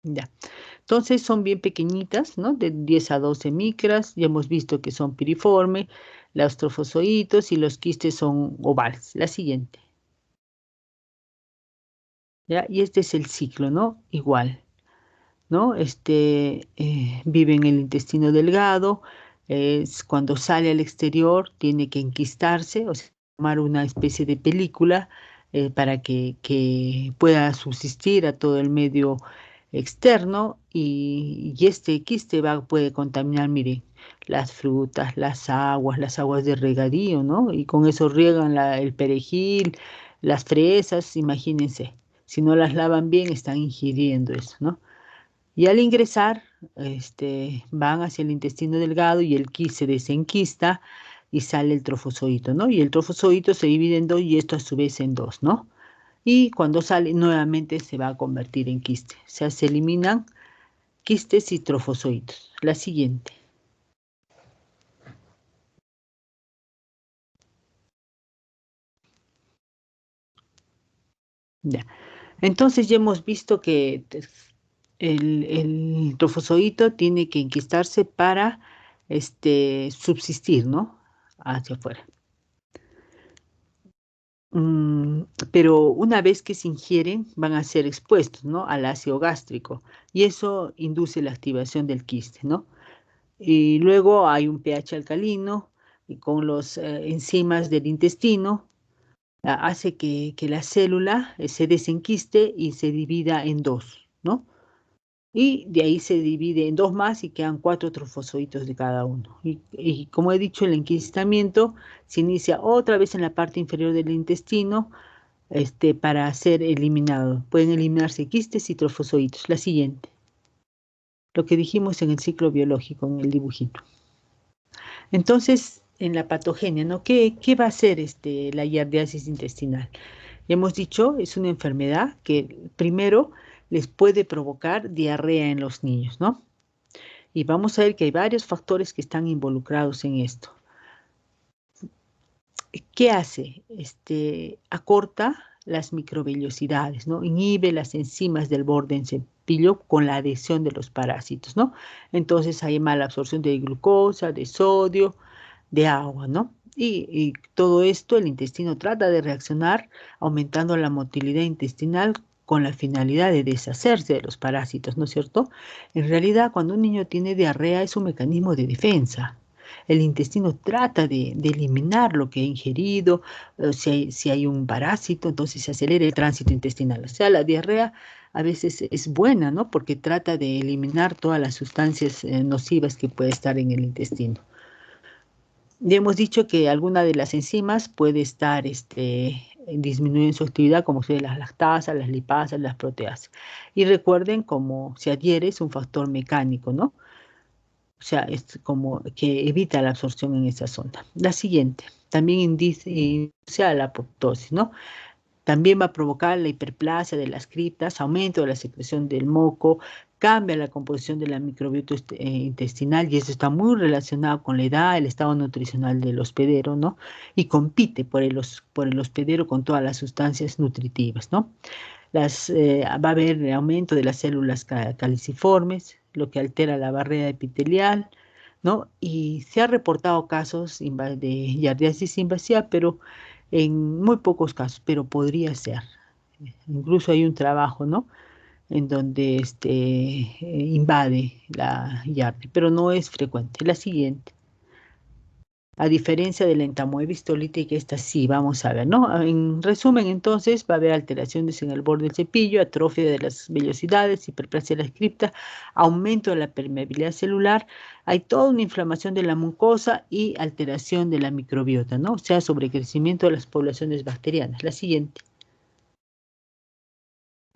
Ya. Entonces son bien pequeñitas, ¿no? De 10 a 12 micras. Ya hemos visto que son piriformes, los trofozoitos y los quistes son ovales. La siguiente. ¿Ya? Y este es el ciclo, ¿no? Igual, ¿no? Vive en el intestino delgado, cuando sale al exterior tiene que enquistarse, o sea, formar una especie de película para que pueda subsistir a todo el medio externo y este quiste puede contaminar, mire, las frutas, las aguas de regadío, ¿no? Y con eso riegan el perejil, las fresas, imagínense. Si no las lavan bien, están ingiriendo eso, ¿no? Y al ingresar, van hacia el intestino delgado y el quis se desenquista y sale el trofozoito, ¿no? Y el trofozoito se divide en dos y esto a su vez en dos, ¿no? Y cuando sale nuevamente se va a convertir en quiste. O sea, se eliminan quistes y trofozoitos. La siguiente. Ya. Entonces ya hemos visto que el trofozoito tiene que enquistarse para subsistir, ¿no? Hacia afuera. Mm, pero una vez que se ingieren van a ser expuestos, ¿no? Al ácido gástrico y eso induce la activación del quiste, ¿no? Y luego hay un pH alcalino y con los enzimas del intestino hace que la célula se desenquiste y se divida en dos, ¿no? Y de ahí se divide en dos más y quedan cuatro trofozoitos de cada uno. Y como he dicho, el enquistamiento se inicia otra vez en la parte inferior del intestino para ser eliminado. Pueden eliminarse quistes y trofozoitos. La siguiente, lo que dijimos en el ciclo biológico, en el dibujito. Entonces, en la patogenia, ¿no? ¿Qué va a hacer la giardiasis intestinal? Hemos dicho, es una enfermedad que primero les puede provocar diarrea en los niños, ¿no? Y vamos a ver que hay varios factores que están involucrados en esto. ¿Qué hace? Acorta las microvellosidades, ¿no? Inhibe las enzimas del borde en cepillo con la adhesión de los parásitos, ¿no? Entonces hay mala absorción de glucosa, de sodio, de agua, ¿no? Y todo esto el intestino trata de reaccionar aumentando la motilidad intestinal con la finalidad de deshacerse de los parásitos, ¿no es cierto? En realidad, cuando un niño tiene diarrea es un mecanismo de defensa. El intestino trata de eliminar lo que ha ingerido, si hay un parásito, entonces se acelera el tránsito intestinal. O sea, la diarrea a veces es buena, ¿no? Porque trata de eliminar todas las sustancias nocivas que puede estar en el intestino. Ya hemos dicho que alguna de las enzimas puede estar disminuir en su actividad, como son las lactasas, las lipasas, las proteasas. Y recuerden, como se adhiere, es un factor mecánico, ¿no? O sea, es como que evita la absorción en esa zona. La siguiente, también induce a la apoptosis, ¿no? También va a provocar la hiperplasia de las criptas, aumento de la secreción del moco, cambia la composición de la microbiota intestinal y eso está muy relacionado con la edad, el estado nutricional del hospedero, ¿no? Y compite por el hospedero con todas las sustancias nutritivas, ¿no? Va a haber aumento de las células caliciformes, lo que altera la barrera epitelial, ¿no? Y se han reportado casos de giardiasis invasiva, pero en muy pocos casos, pero podría ser. Incluso hay un trabajo, ¿no? En donde invade la giardia, pero no es frecuente. La siguiente. A diferencia de la entamoebis tolítica, esta sí, vamos a ver, ¿no? En resumen, entonces, va a haber alteraciones en el borde del cepillo, atrofia de las vellosidades, hiperplasia de la cripta, aumento de la permeabilidad celular, hay toda una inflamación de la mucosa y alteración de la microbiota, ¿no? O sea, sobrecrecimiento de las poblaciones bacterianas. La siguiente.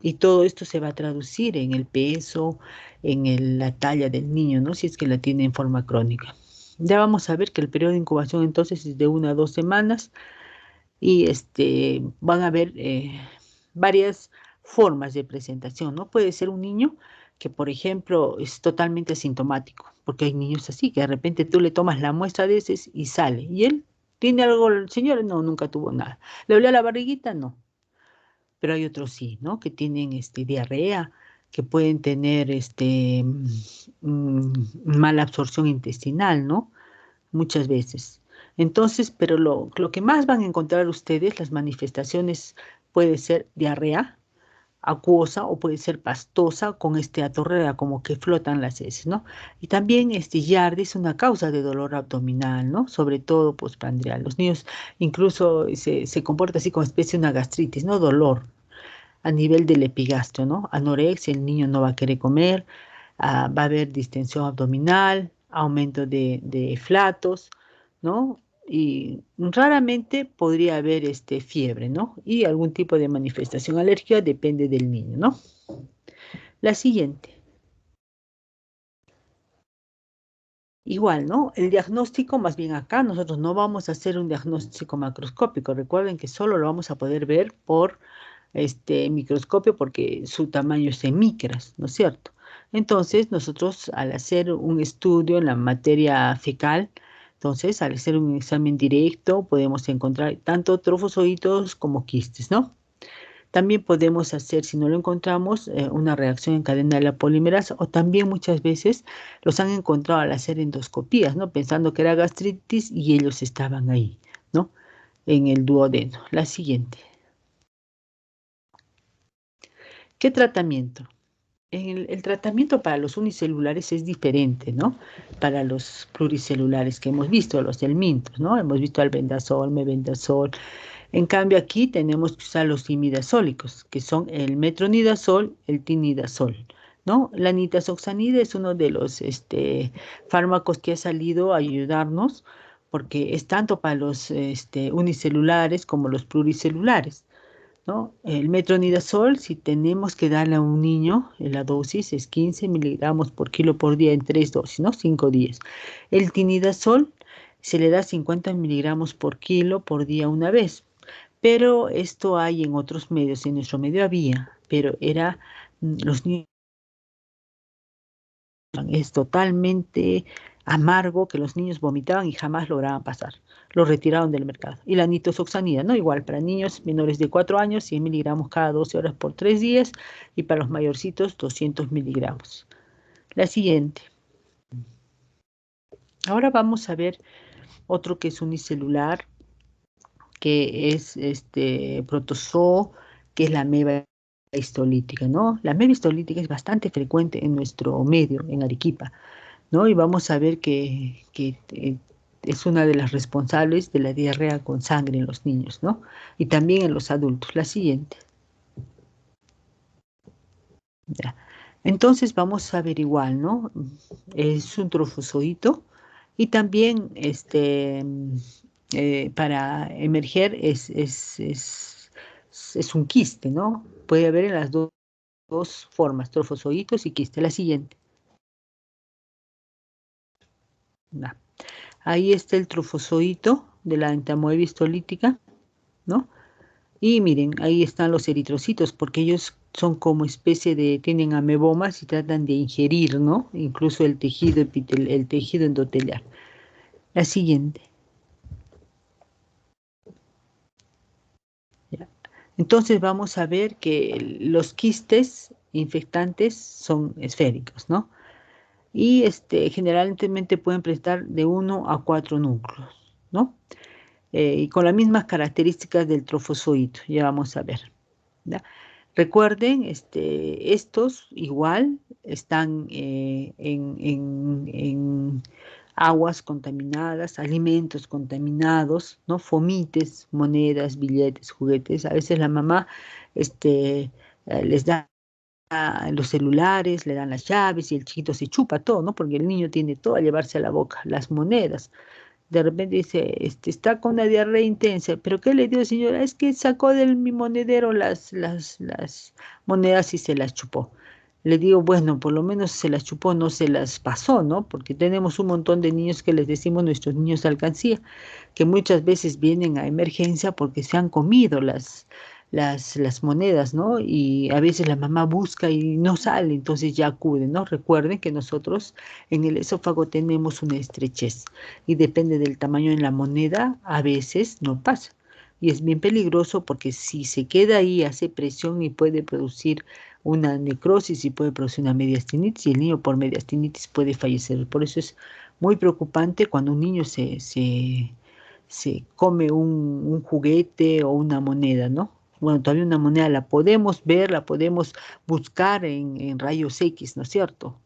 Y todo esto se va a traducir en el peso, la talla del niño, ¿no? Si es que la tiene en forma crónica. Ya vamos a ver que el periodo de incubación entonces es de 1 a 2 semanas y van a haber varias formas de presentación, ¿no? Puede ser un niño que, por ejemplo, es totalmente asintomático, porque hay niños así, que de repente tú le tomas la muestra de heces y sale, y él tiene algo, el señor no, nunca tuvo nada. ¿Le dolía la barriguita? No, pero hay otros sí, ¿no? Que tienen diarrea, que pueden tener mala absorción intestinal, ¿no? Muchas veces. Entonces, pero lo que más van a encontrar ustedes, las manifestaciones, puede ser diarrea acuosa o puede ser pastosa con atorrea, como que flotan las heces, ¿no? Y también yardia es una causa de dolor abdominal, ¿no? Sobre todo postprandial. Los niños incluso se comporta así como especie de una gastritis, ¿no? Dolor a nivel del epigastrio, ¿no? Anorexia, el niño no va a querer comer, va a haber distensión abdominal, aumento de flatos, ¿no? Y raramente podría haber fiebre, ¿no? Y algún tipo de manifestación alérgica depende del niño, ¿no? La siguiente. Igual, ¿no? El diagnóstico, más bien acá, nosotros no vamos a hacer un diagnóstico macroscópico. Recuerden que solo lo vamos a poder ver por microscopio porque su tamaño es en micras, ¿no es cierto? Entonces, nosotros al hacer un estudio en la materia fecal, entonces al hacer un examen directo podemos encontrar tanto trofozoitos como quistes, ¿no? También podemos hacer, si no lo encontramos, una reacción en cadena de la polimerasa o también muchas veces los han encontrado al hacer endoscopías, ¿no? Pensando que era gastritis y ellos estaban ahí, ¿no? En el duodeno. La siguiente. ¿Qué tratamiento? El tratamiento para los unicelulares es diferente, ¿no? Para los pluricelulares que hemos visto, los helmintos, ¿no? Hemos visto albendazol, mebendazol. En cambio, aquí tenemos que usar los imidazólicos, que son el metronidazol, el tinidazol, ¿no? La nitazoxanida es uno de los fármacos que ha salido a ayudarnos porque es tanto para los unicelulares como los pluricelulares, ¿no? El metronidazol, si tenemos que darle a un niño, la dosis es 15 miligramos por kilo por día en 3 dosis, ¿no? 5 días. El tinidazol se le da 50 miligramos por kilo por día una vez, pero esto hay en otros medios, en nuestro medio había, pero era los niños, es totalmente amargo que los niños vomitaban y jamás lograban pasar. Lo retiraron del mercado. Y la nitosoxanida, ¿no? Igual para niños menores de 4 años, 100 miligramos cada 12 horas por 3 días y para los mayorcitos 200 miligramos. La siguiente. Ahora vamos a ver otro que es unicelular, que es protozoo, que es la ameba histolítica, ¿no? La ameba histolítica es bastante frecuente en nuestro medio, en Arequipa, ¿no? Y vamos a ver que es una de las responsables de la diarrea con sangre en los niños, ¿no? Y también en los adultos. La siguiente. Ya. Entonces vamos a ver igual, ¿no? Es un trofozoito y también para emerger es un quiste, ¿no? Puede haber en las dos formas, trofozoitos y quiste. La siguiente. Ya. Ahí está el trofozoito de la entamoeba histolítica, ¿no? Y miren, ahí están los eritrocitos, porque ellos son como especie tienen amebomas y tratan de ingerir, ¿no? Incluso el tejido el tejido endotelial. La siguiente. Ya. Entonces vamos a ver que los quistes infectantes son esféricos, ¿no? Y generalmente pueden prestar de 1 a 4 núcleos, ¿no? Y con las mismas características del trofozoito, ya vamos a ver, ¿ya? Recuerden, estos igual están en aguas contaminadas, alimentos contaminados, ¿no? Fomites, monedas, billetes, juguetes. A veces la mamá les da los celulares, le dan las llaves y el chiquito se chupa todo, ¿no? Porque el niño tiene todo a llevarse a la boca, las monedas. De repente dice, está con una diarrea intensa, pero ¿qué le dio, señora? Es que sacó de mi monedero las monedas y se las chupó. Le digo, bueno, por lo menos se las chupó, no se las pasó, ¿no? Porque tenemos un montón de niños que les decimos nuestros niños de alcancía, que muchas veces vienen a emergencia porque se han comido las monedas, ¿no? Y a veces la mamá busca y no sale, entonces ya acude, ¿no? Recuerden que nosotros en el esófago tenemos una estrechez y depende del tamaño de la moneda, a veces no pasa. Y es bien peligroso porque si se queda ahí, hace presión y puede producir una necrosis y puede producir una mediastinitis y el niño por mediastinitis puede fallecer. Por eso es muy preocupante cuando un niño se come un juguete o una moneda, ¿no? Bueno, todavía una moneda la podemos ver, la podemos buscar en rayos X, ¿no es cierto?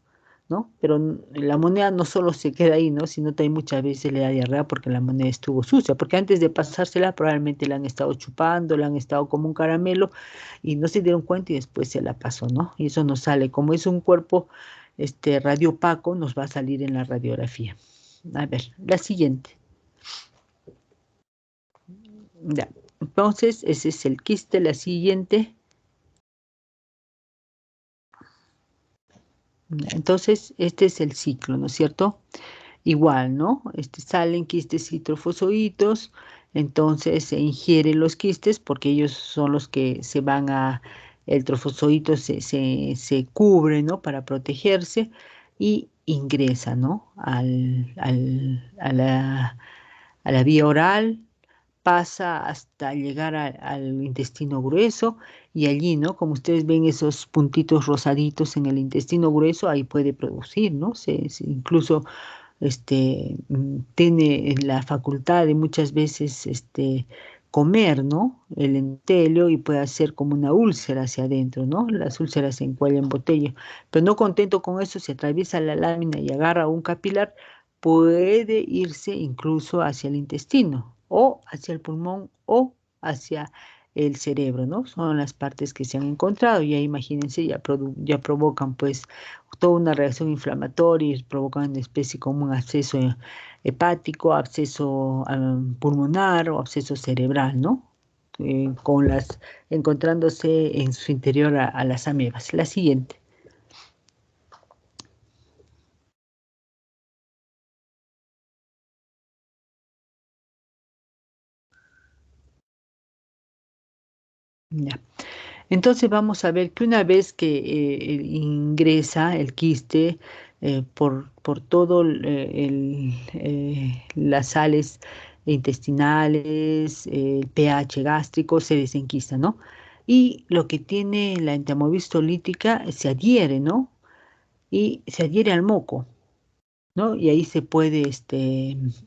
¿No? Pero la moneda no solo se queda ahí, ¿no? Sino también muchas veces le da diarrea porque la moneda estuvo sucia, porque antes de pasársela probablemente la han estado chupando, la han estado como un caramelo y no se dieron cuenta y después se la pasó, ¿no? Y eso nos sale, como es un cuerpo radiopaco, nos va a salir en la radiografía. A ver, la siguiente. Ya. Entonces, ese es el quiste, la siguiente. Entonces, este es el ciclo, ¿no es cierto? Igual, ¿no? Salen quistes y trofosoditos, entonces se ingieren los quistes porque ellos son los que se van el trofosodito se cubre, ¿no? Para protegerse y ingresa, ¿no? A la vía oral, pasa hasta llegar al intestino grueso y allí, ¿no? Como ustedes ven esos puntitos rosaditos en el intestino grueso, ahí puede producir, ¿no? Incluso tiene la facultad de muchas veces comer, ¿no? El entelio y puede hacer como una úlcera hacia adentro, ¿no? Las úlceras se encuellan en botella. Pero no contento con eso, si atraviesa la lámina y agarra un capilar, puede irse incluso hacia el intestino o hacia el pulmón o hacia el cerebro, ¿no? Son las partes que se han encontrado y ahí imagínense, ya provocan pues toda una reacción inflamatoria y provocan una especie como un absceso hepático, absceso pulmonar o absceso cerebral, ¿no? Encontrándose en su interior a las amebas. La siguiente. Ya. Entonces vamos a ver que una vez que ingresa el quiste por todo las sales intestinales, el pH gástrico se desenquista, ¿no? Y lo que tiene la entamoeba histolítica se adhiere, ¿no? Y se adhiere al moco, ¿no? Y ahí se puede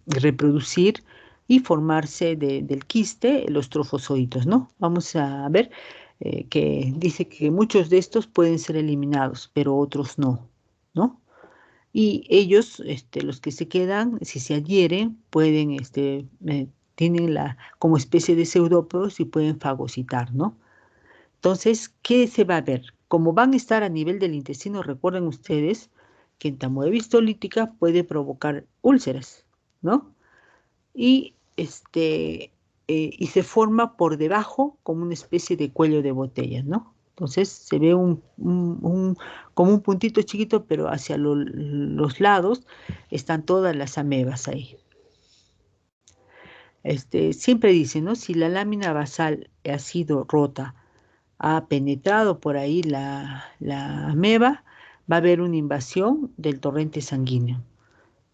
reproducir y formarse del quiste los trofosoditos, ¿no? Vamos a ver que dice que muchos de estos pueden ser eliminados, pero otros no, ¿no? Y ellos, los que se quedan, si se adhieren, pueden, tienen como especie de pseudópodos y pueden fagocitar, ¿no? Entonces, ¿qué se va a ver? Como van a estar a nivel del intestino, recuerden ustedes que entamoeba histolítica puede provocar úlceras, ¿no? Y, y se forma por debajo como una especie de cuello de botella, ¿no? Entonces se ve como un puntito chiquito, pero hacia los lados están todas las amebas ahí. Siempre dicen, ¿no? Si la lámina basal ha sido rota, ha penetrado por ahí la ameba, va a haber una invasión del torrente sanguíneo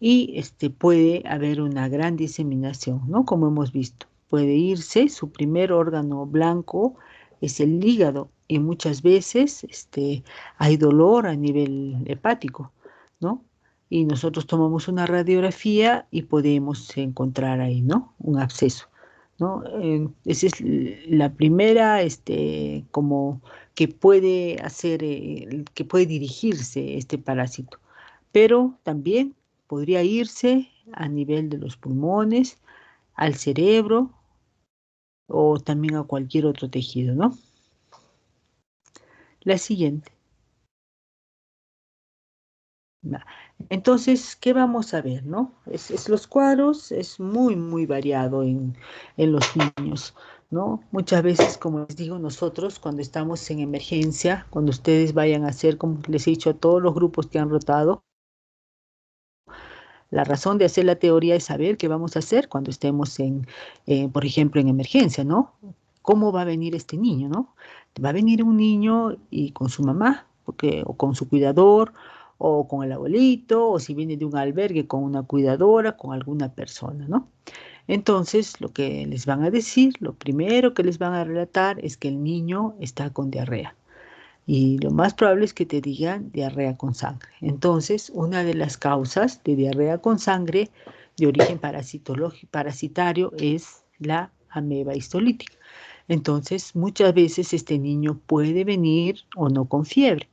y puede haber una gran diseminación, ¿no? Como hemos visto, puede irse, su primer órgano blanco es el hígado y muchas veces hay dolor a nivel hepático, ¿no? Y nosotros tomamos una radiografía y podemos encontrar ahí, ¿no? Un absceso, ¿no? Esa es la primera, como que puede hacer, que puede dirigirse este parásito. Pero también podría irse a nivel de los pulmones, al cerebro o también a cualquier otro tejido, ¿no? La siguiente. Va. Entonces, ¿qué vamos a ver, no? Los cuadros es muy, muy variado en los niños, ¿no? Muchas veces, como les digo, nosotros cuando estamos en emergencia, cuando ustedes vayan a hacer, como les he dicho a todos los grupos que han rotado, la razón de hacer la teoría es saber qué vamos a hacer cuando estemos por ejemplo, en emergencia, ¿no? cómo va a venir este niño, ¿no? Va a venir un niño y con su mamá, o con su cuidador, o con el abuelito, o si viene de un albergue con una cuidadora, con alguna persona, ¿no? Entonces, lo que les van a decir, lo primero que les van a relatar es que el niño está con diarrea. Y lo más probable es que te digan diarrea con sangre. Entonces, una de las causas de diarrea con sangre de origen parasitario es la ameba histolítica. Entonces, muchas veces este niño puede venir o no con fiebre.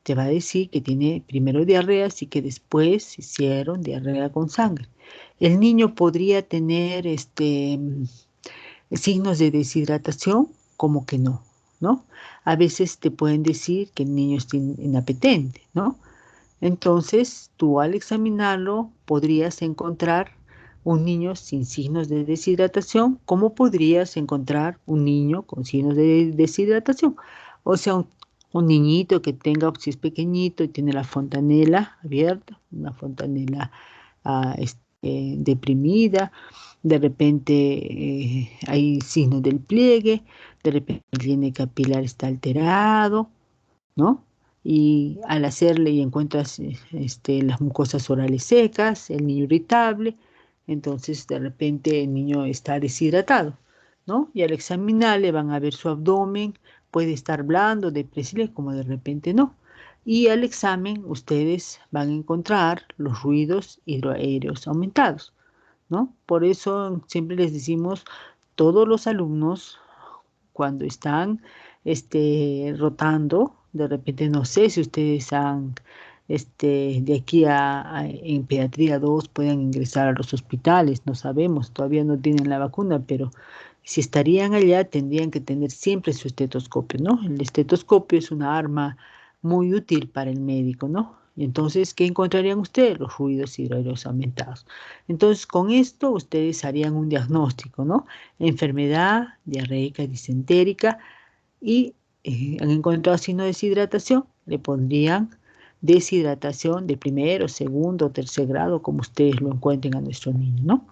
Te va a decir que tiene primero diarrea y que después hicieron diarrea con sangre. El niño podría tener signos de deshidratación, como que no, ¿no? A veces te pueden decir que el niño está inapetente, ¿no? Entonces, tú al examinarlo podrías encontrar un niño sin signos de deshidratación, como podrías encontrar un niño con signos de deshidratación. O sea, un niñito que tenga, si es pequeñito y tiene la fontanela abierta, una fontanela deprimida, de repente hay signos del pliegue, de repente el liene capilar está alterado, ¿no? Y al hacerle y encuentras las mucosas orales secas, el niño irritable, entonces de repente el niño está deshidratado, ¿no? Y al examinarle van a ver su abdomen, puede estar blando, depresivo, como de repente no. Y al examen ustedes van a encontrar los ruidos hidroaéreos aumentados, ¿no? Por eso siempre les decimos, todos los alumnos cuando están rotando, de repente no sé si ustedes han, de aquí en pediatría 2 puedan ingresar a los hospitales, no sabemos, todavía no tienen la vacuna, pero si estarían allá tendrían que tener siempre su estetoscopio, ¿no? El estetoscopio es una arma muy útil para el médico, ¿no? Y entonces, ¿qué encontrarían ustedes? Los ruidos hidroaéreos aumentados. Entonces, con esto ustedes harían un diagnóstico, ¿no? Enfermedad diarreica disentérica y han encontrado signo de deshidratación, le pondrían deshidratación de primero, segundo, tercer grado, como ustedes lo encuentren a nuestro niño, ¿no?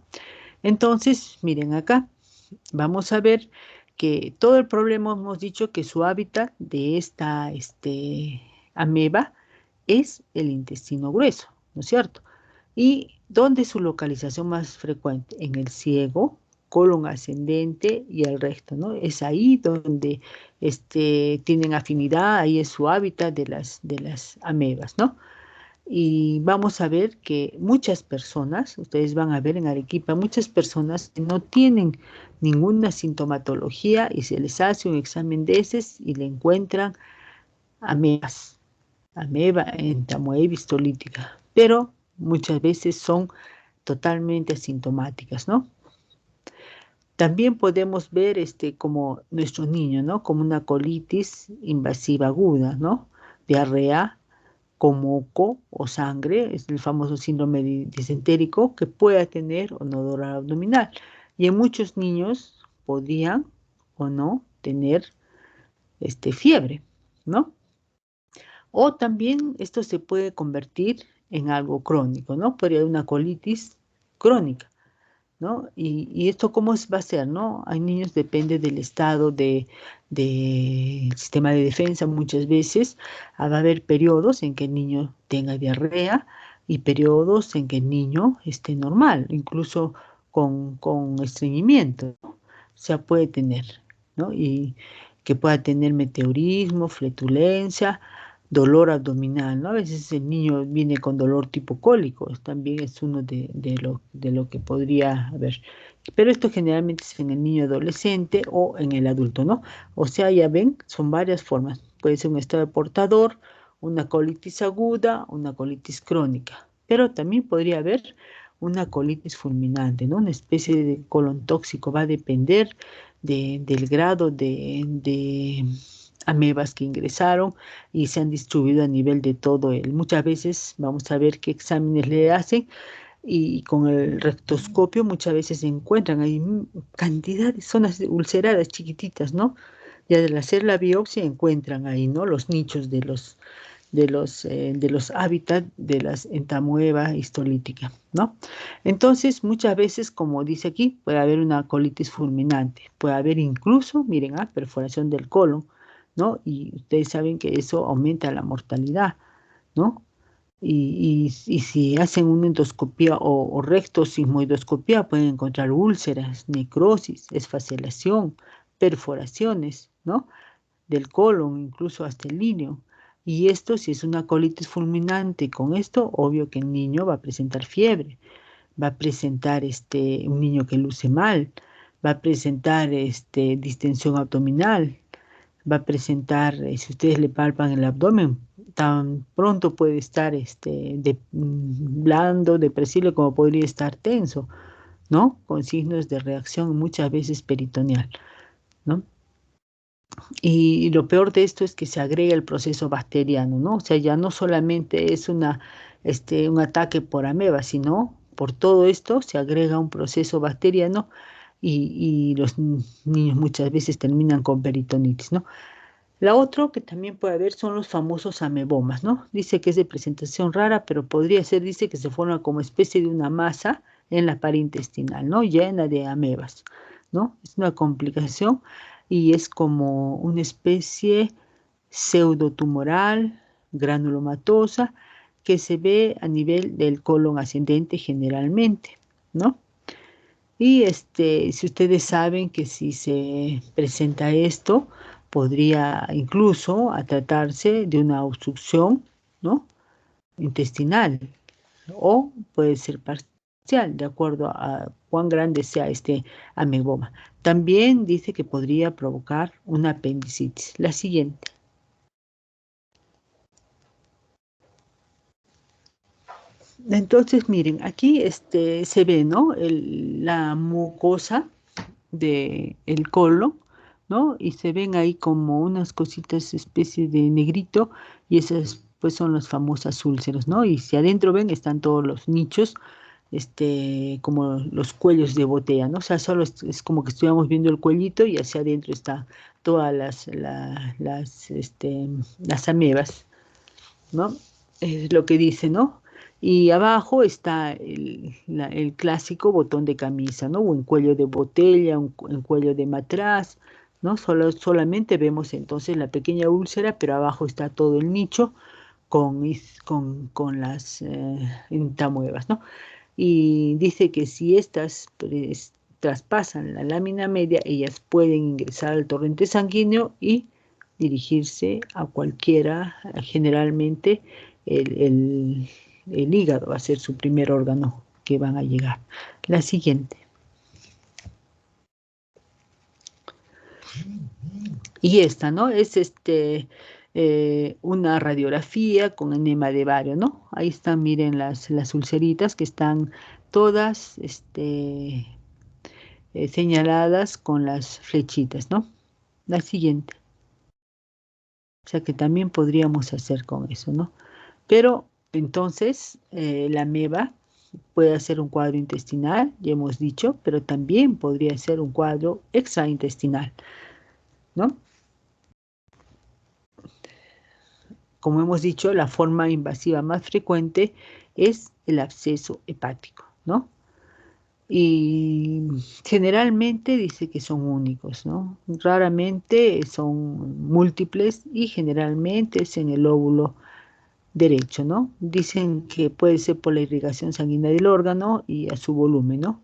Entonces, miren acá, vamos a ver que todo el problema hemos dicho que su hábitat de esta ameba es el intestino grueso, ¿no es cierto? ¿Y dónde es su localización más frecuente? En el ciego, colon ascendente y el recto, ¿no? Es ahí donde tienen afinidad, ahí es su hábitat de las amebas, ¿no? Y vamos a ver que muchas personas, ustedes van a ver en Arequipa, muchas personas que no tienen ninguna sintomatología y se les hace un examen de heces y le encuentran amebas, ameba entamoeba histolítica, pero muchas veces son totalmente asintomáticas, ¿no? También podemos ver como nuestros niños, ¿no? Como una colitis invasiva aguda, ¿no? Diarrea con moco o sangre, es el famoso síndrome disentérico que pueda tener o no dolor abdominal. Y en muchos niños podrían o no tener fiebre, ¿no? O también esto se puede convertir en algo crónico, ¿no? Podría haber una colitis crónica, ¿no? Y esto cómo va a ser, ¿no? Hay niños, depende del estado del sistema de defensa muchas veces, va a haber periodos en que el niño tenga diarrea y periodos en que el niño esté normal, incluso con estreñimiento, ¿no? O sea, puede tener, ¿no? Y que pueda tener meteorismo, fletulencia, dolor abdominal, ¿no? A veces el niño viene con dolor tipo cólico, también es uno de lo que podría haber. Pero esto generalmente es en el niño adolescente o en el adulto, ¿no? O sea, ya ven, son varias formas. Puede ser un estado de portador, una colitis aguda, una colitis crónica, pero también podría haber una colitis fulminante, ¿no? Una especie de colon tóxico, va a depender del grado de amebas que ingresaron y se han distribuido a nivel de todo el. Muchas veces vamos a ver qué exámenes le hacen y con el rectoscopio muchas veces se encuentran ahí cantidades, zonas ulceradas chiquititas, ¿no? Y al hacer la biopsia encuentran ahí, ¿no? Los nichos de los hábitats de las entamoeba histolítica, ¿no? Entonces, muchas veces, como dice aquí, puede haber una colitis fulminante, puede haber incluso, miren, perforación del colon, ¿no? Y ustedes saben que eso aumenta la mortalidad, ¿no? Y si hacen una endoscopía o rectosigmoidoscopía, pueden encontrar úlceras, necrosis, esfacelación, perforaciones, ¿no? Del colon, incluso hasta el ilio. Y esto, si es una colitis fulminante con esto, obvio que el niño va a presentar fiebre, va a presentar un niño que luce mal, va a presentar distensión abdominal, va a presentar, si ustedes le palpan el abdomen, tan pronto puede estar blando, depresible, como podría estar tenso, ¿no? Con signos de reacción muchas veces peritoneal, ¿no? Y lo peor de esto es que se agrega el proceso bacteriano, ¿no? O sea, ya no solamente es un ataque por ameba, sino por todo esto se agrega un proceso bacteriano y los niños muchas veces terminan con peritonitis, ¿no? La otra que también puede haber son los famosos amebomas, ¿no? Dice que es de presentación rara, pero podría ser, dice que se forma como especie de una masa en la pared intestinal, ¿no? Llena de amebas, ¿no? Es una complicación y es como una especie pseudotumoral, granulomatosa, que se ve a nivel del colon ascendente generalmente, ¿no? Y si ustedes saben que si se presenta esto, podría incluso a tratarse de una obstrucción, ¿no? Intestinal o puede ser parcial, de acuerdo a cuán grande sea este ameboma. También dice que podría provocar una apendicitis. La siguiente. Entonces, miren, aquí se ve, ¿no? La mucosa del colon, ¿no? Y se ven ahí como unas cositas, especie de negrito, y esas pues son las famosas úlceras, ¿no? Y si adentro ven, están todos los nichos, como los cuellos de botella, ¿no? O sea, solo es como que estuviéramos viendo el cuellito y hacia adentro está todas las amebas, ¿no? Es lo que dice, ¿no? Y abajo está el clásico botón de camisa, ¿no? O en cuello de botella, en cuello de matraz, ¿no? Solamente vemos entonces la pequeña úlcera, pero abajo está todo el nicho con las entamuevas, ¿no? Y dice que si estas traspasan la lámina media, ellas pueden ingresar al torrente sanguíneo y dirigirse a cualquiera, generalmente el, el- el hígado va a ser su primer órgano que van a llegar. La siguiente. Y esta, ¿no? Es una radiografía con enema de bario, ¿no? Ahí están, miren las ulceritas que están todas señaladas con las flechitas, ¿no? La siguiente. O sea que también podríamos hacer con eso, ¿no? Pero entonces la ameba puede hacer un cuadro intestinal, ya hemos dicho, pero también podría ser un cuadro extraintestinal, ¿no? Como hemos dicho, la forma invasiva más frecuente es el absceso hepático, ¿no? Y generalmente dice que son únicos, ¿no? Raramente son múltiples y generalmente es en el lóbulo derecho, ¿no? Dicen que puede ser por la irrigación sanguínea del órgano y a su volumen, ¿no?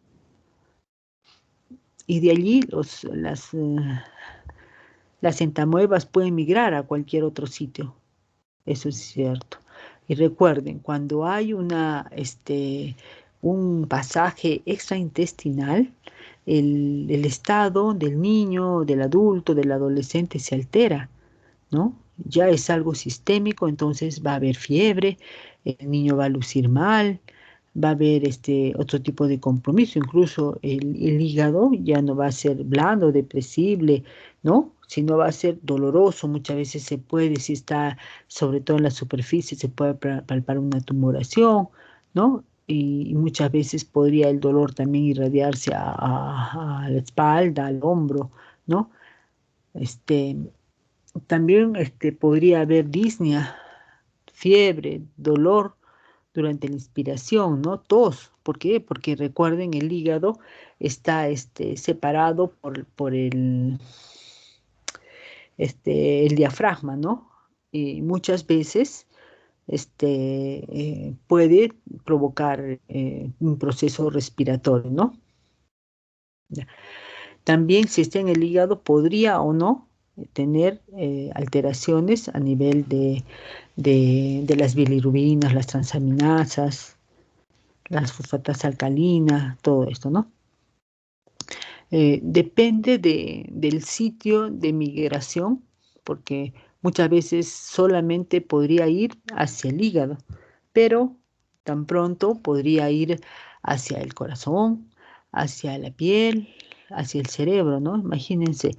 Y de allí las entamoebas pueden migrar a cualquier otro sitio, eso es cierto. Y recuerden, cuando hay un pasaje extraintestinal, el estado del niño, del adulto, del adolescente se altera, ¿no? Ya es algo sistémico, entonces va a haber fiebre, el niño va a lucir mal, va a haber otro tipo de compromiso, incluso el hígado ya no va a ser blando, depresible, ¿no? Sino va a ser doloroso, muchas veces se puede, si está sobre todo en la superficie, se puede palpar una tumoración, ¿no? Y muchas veces podría el dolor también irradiarse a la espalda, al hombro, ¿no? Este, también podría haber disnea, fiebre, dolor durante la inspiración, ¿no? Tos. ¿Por qué? Porque recuerden, el hígado está separado por el diafragma, ¿no? Y muchas veces puede provocar un proceso respiratorio, ¿no? Ya. También si está en el hígado podría o no tener alteraciones a nivel de las bilirrubinas, las transaminasas, las fosfatas alcalinas, todo esto, ¿no? Depende del sitio de migración, porque muchas veces solamente podría ir hacia el hígado, pero tan pronto podría ir hacia el corazón, hacia la piel, hacia el cerebro, ¿no? Imagínense,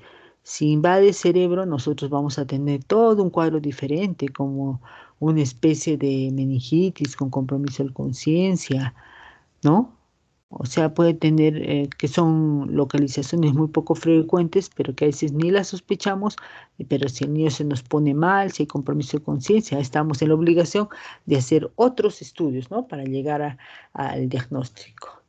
si invade el cerebro, nosotros vamos a tener todo un cuadro diferente, como una especie de meningitis con compromiso de conciencia, ¿no? O sea, puede tener que son localizaciones muy poco frecuentes, pero que a veces ni las sospechamos, pero si el niño se nos pone mal, si hay compromiso de conciencia, estamos en la obligación de hacer otros estudios, ¿no? Para llegar al diagnóstico.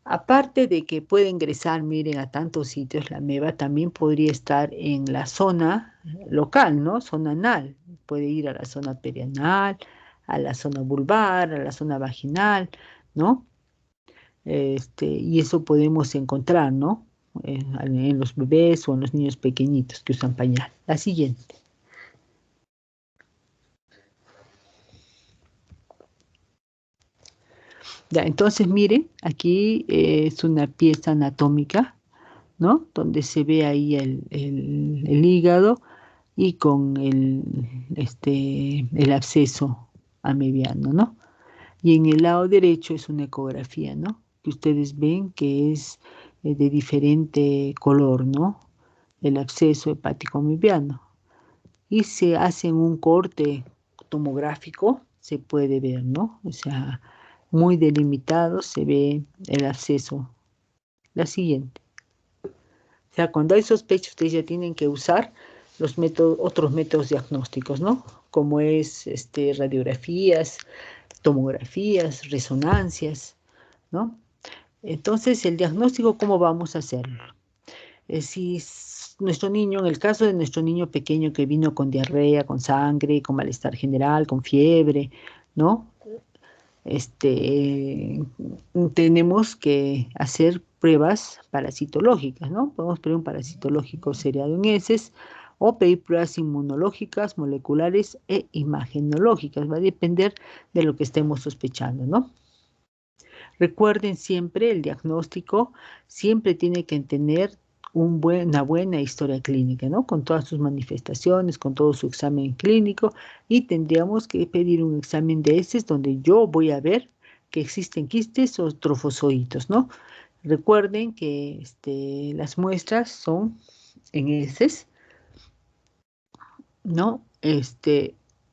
Aparte de que puede ingresar, miren, a tantos sitios, la ameba también podría estar en la zona local, ¿no? Zona anal. Puede ir a la zona perianal, a la zona vulvar, a la zona vaginal, ¿no? Y eso podemos encontrar, ¿no? En los bebés o en los niños pequeñitos que usan pañal. La siguiente. Ya, entonces, miren, aquí es una pieza anatómica, ¿no? Donde se ve ahí el hígado y con el absceso amebiano, ¿no? Y en el lado derecho es una ecografía, ¿no? Que ustedes ven que es de diferente color, ¿no? El absceso hepático amebiano. Y se hace un corte tomográfico, se puede ver, ¿no? O sea, muy delimitado se ve el absceso. La siguiente. O sea, cuando hay sospecha, ustedes ya tienen que usar otros métodos diagnósticos, ¿no? Como es radiografías, tomografías, resonancias, ¿no? Entonces, el diagnóstico, ¿cómo vamos a hacerlo? Si nuestro niño, en el caso de nuestro niño pequeño que vino con diarrea, con sangre, con malestar general, con fiebre, ¿no? Tenemos que hacer pruebas parasitológicas, ¿no? Podemos pedir un parasitológico seriado en heces o pedir pruebas inmunológicas, moleculares e imagenológicas. Va a depender de lo que estemos sospechando, ¿no? Recuerden siempre, el diagnóstico siempre tiene que tener una buena historia clínica, ¿no? Con todas sus manifestaciones, con todo su examen clínico, y tendríamos que pedir un examen de heces donde yo voy a ver que existen quistes o trofozoitos, ¿no? Recuerden que las muestras son en heces, ¿no?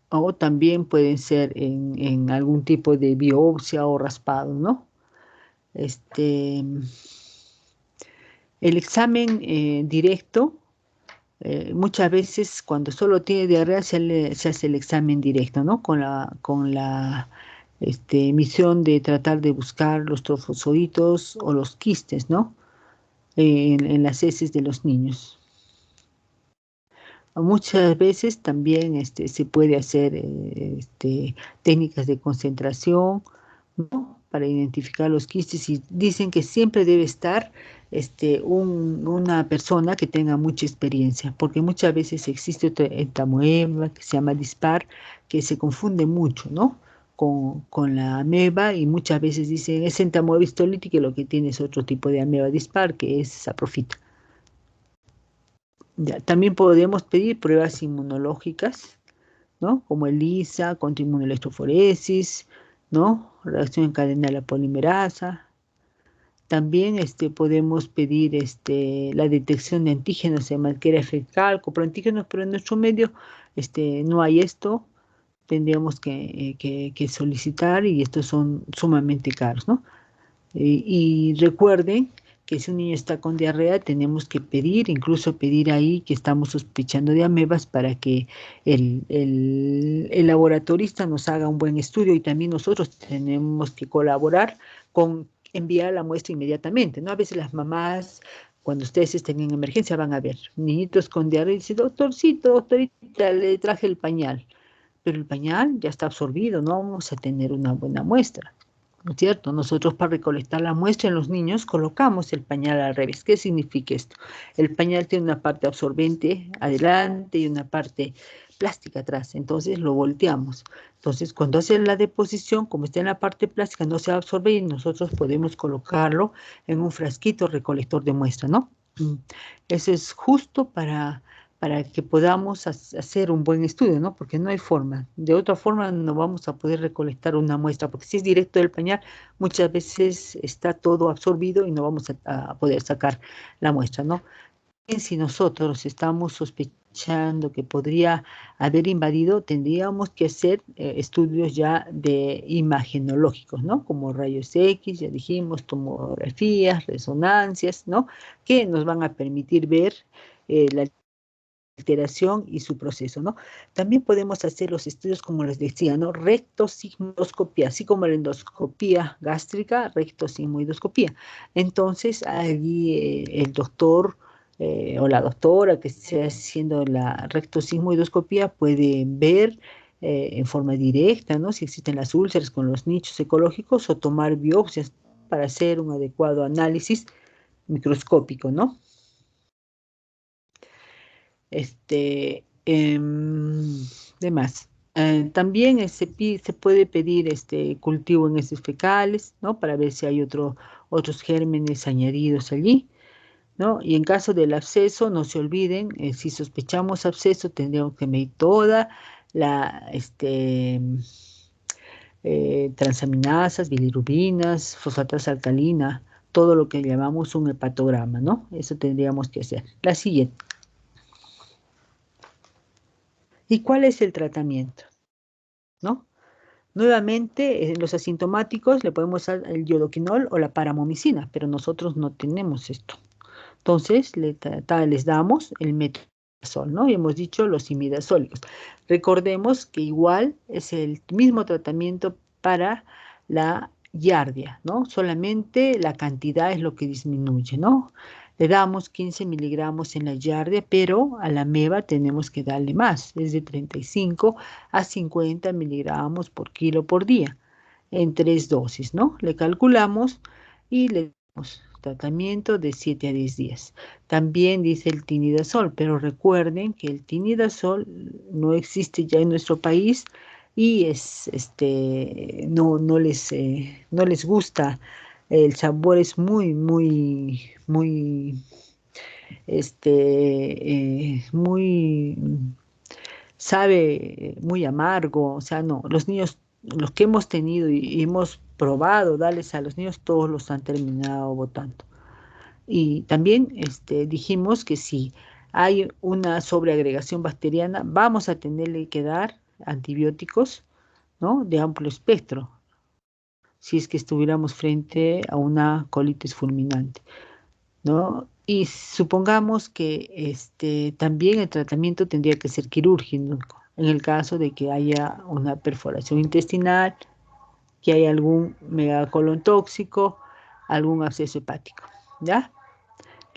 O también pueden ser en algún tipo de biopsia o raspado, ¿no? Este, el examen directo, muchas veces cuando solo tiene diarrea se hace el examen directo, ¿no? Con la misión de tratar de buscar los trofozoitos o los quistes, ¿no? En las heces de los niños. Muchas veces también se puede hacer técnicas de concentración, ¿no? Para identificar los quistes, y dicen que siempre debe estar una persona que tenga mucha experiencia, porque muchas veces existe otra entamoeba que se llama dispar, que se confunde mucho, ¿no? Con la ameba, y muchas veces dicen es entamoeba histolítica y lo que tiene es otro tipo de ameba dispar, que es saprofita. Ya, también podemos pedir pruebas inmunológicas, ¿no? Como el ELISA, contra inmunoelectroforesis, ¿no? Reacción en cadena de la polimerasa. También podemos pedir la detección de antígenos en materia fecal, coproantígenos, pero en nuestro medio no hay esto. Tendríamos que solicitar, y estos son sumamente caros, ¿no? Y recuerden que si un niño está con diarrea tenemos que pedir, incluso pedir ahí que estamos sospechando de amebas para que el laboratorista nos haga un buen estudio y también nosotros tenemos que colaborar con enviar la muestra inmediatamente, ¿no? A veces las mamás, cuando ustedes estén en emergencia, van a ver niñitos con diarrea y dicen, doctorcito, doctorita, le traje el pañal, pero el pañal ya está absorbido, no vamos a tener una buena muestra. ¿No es cierto? Nosotros para recolectar la muestra en los niños colocamos el pañal al revés. ¿Qué significa esto? El pañal tiene una parte absorbente adelante y una parte plástica atrás, entonces lo volteamos. Entonces, cuando hace la deposición, como está en la parte plástica, no se absorbe y nosotros podemos colocarlo en un frasquito recolector de muestra, ¿no? Eso es justo para que podamos hacer un buen estudio, ¿no? Porque no hay forma. De otra forma no vamos a poder recolectar una muestra, porque si es directo del pañal, muchas veces está todo absorbido y no vamos a poder sacar la muestra, ¿no? Si nosotros estamos sospechando que podría haber invadido, tendríamos que hacer estudios ya de imagenológicos, ¿no? Como rayos X, ya dijimos, tomografías, resonancias, ¿no? Que nos van a permitir ver la alteración y su proceso, ¿no? También podemos hacer los estudios, como les decía, ¿no? Rectosigmoidoscopía, así como la endoscopía gástrica, rectosigmoidoscopía. Entonces, allí el doctor o la doctora que esté haciendo la rectosigmoidoscopía puede ver en forma directa, ¿no? Si existen las úlceras con los nichos ecológicos o tomar biopsias para hacer un adecuado análisis microscópico, ¿no? Demás. También se puede pedir cultivo en heces fecales, ¿no? Para ver si hay otros gérmenes añadidos allí, ¿no? Y en caso del absceso, no se olviden, si sospechamos absceso, tendríamos que medir toda la transaminasas, bilirubinas, fosfatasa alcalina, todo lo que llamamos un hepatograma, ¿no? Eso tendríamos que hacer. La siguiente. ¿Y cuál es el tratamiento? ¿No? Nuevamente, en los asintomáticos le podemos dar el iodoquinol o la paramomicina, pero nosotros no tenemos esto. Entonces, les damos el metronidazol, ¿no? Y hemos dicho los imidazólicos. Recordemos que igual es el mismo tratamiento para la giardia, ¿no? Solamente la cantidad es lo que disminuye, ¿no? Le damos 15 miligramos en la giardia, pero a la meva tenemos que darle más, es de 35 a 50 miligramos por kilo por día, en 3 dosis, ¿no? Le calculamos y le damos tratamiento de 7 a 10 días. También dice el tinidazol, pero recuerden que el tinidazol no existe ya en nuestro país y no les gusta. El sabor es muy, sabe muy amargo, o sea, no, los niños, los que hemos tenido y hemos probado darles a los niños, todos los han terminado botando. Y también dijimos que si hay una sobreagregación bacteriana, vamos a tenerle que dar antibióticos, ¿no? De amplio espectro, si es que estuviéramos frente a una colitis fulminante, ¿no? Y supongamos que también el tratamiento tendría que ser quirúrgico, en el caso de que haya una perforación intestinal, que haya algún megacolon tóxico, algún absceso hepático, ¿ya?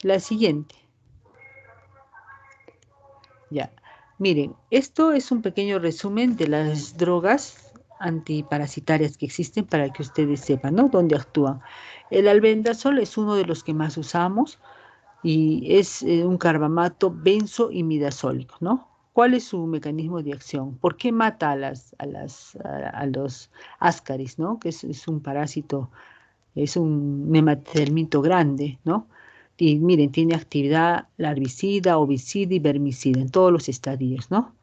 La siguiente, ya. Miren, esto es un pequeño resumen de las drogas antiparasitarias que existen para que ustedes sepan, ¿no? Dónde actúan. El albendazol es uno de los que más usamos y es un carbamato benzoimidazólico, ¿no? ¿Cuál es su mecanismo de acción? ¿Por qué mata a los ascaris, ¿no? Que es un parásito, es un nematelmito grande, ¿no? Y miren, tiene actividad larvicida, ovicida y vermicida en todos los estadios, ¿no?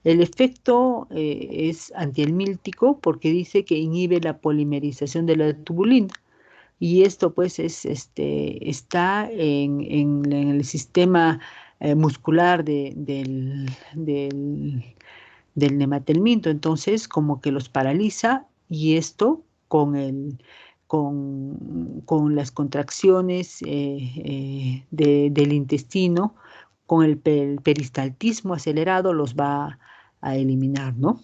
El efecto es antihelmíntico porque dice que inhibe la polimerización de la tubulina y esto pues está en el sistema muscular del nematelminto, entonces como que los paraliza y esto con con las contracciones del intestino, con el peristaltismo acelerado, los va a eliminar, ¿no?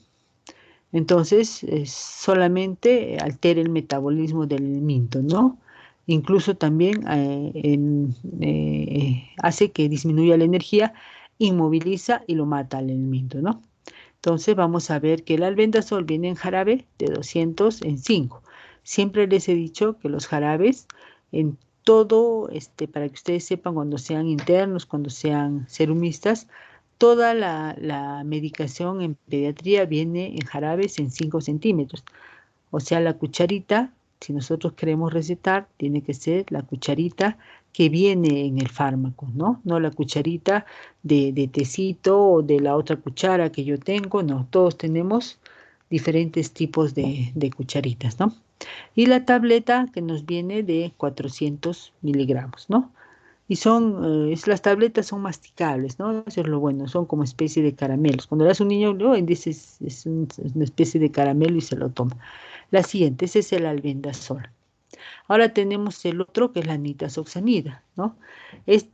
Entonces, solamente altera el metabolismo del minto, ¿no? Incluso también hace que disminuya la energía, inmoviliza y lo mata al minto, ¿no? Entonces vamos a ver que el albendazol viene en jarabe de 200 en 5. Siempre les he dicho que los jarabes en todo, para que ustedes sepan cuando sean internos, cuando sean serumistas, toda la medicación en pediatría viene en jarabes en 5 centímetros. O sea, la cucharita, si nosotros queremos recetar, tiene que ser la cucharita que viene en el fármaco, ¿no? No la cucharita de tecito o de la otra cuchara que yo tengo, no, todos tenemos diferentes tipos de cucharitas, ¿no? Y la tableta que nos viene de 400 miligramos, ¿no? Y las tabletas son masticables, ¿no? Eso es lo bueno, son como especie de caramelos. Cuando le das a un niño, luego dice es una especie de caramelo y se lo toma. La siguiente, ese es el albendazol. Ahora tenemos el otro que es la nitazoxanida, ¿no? Es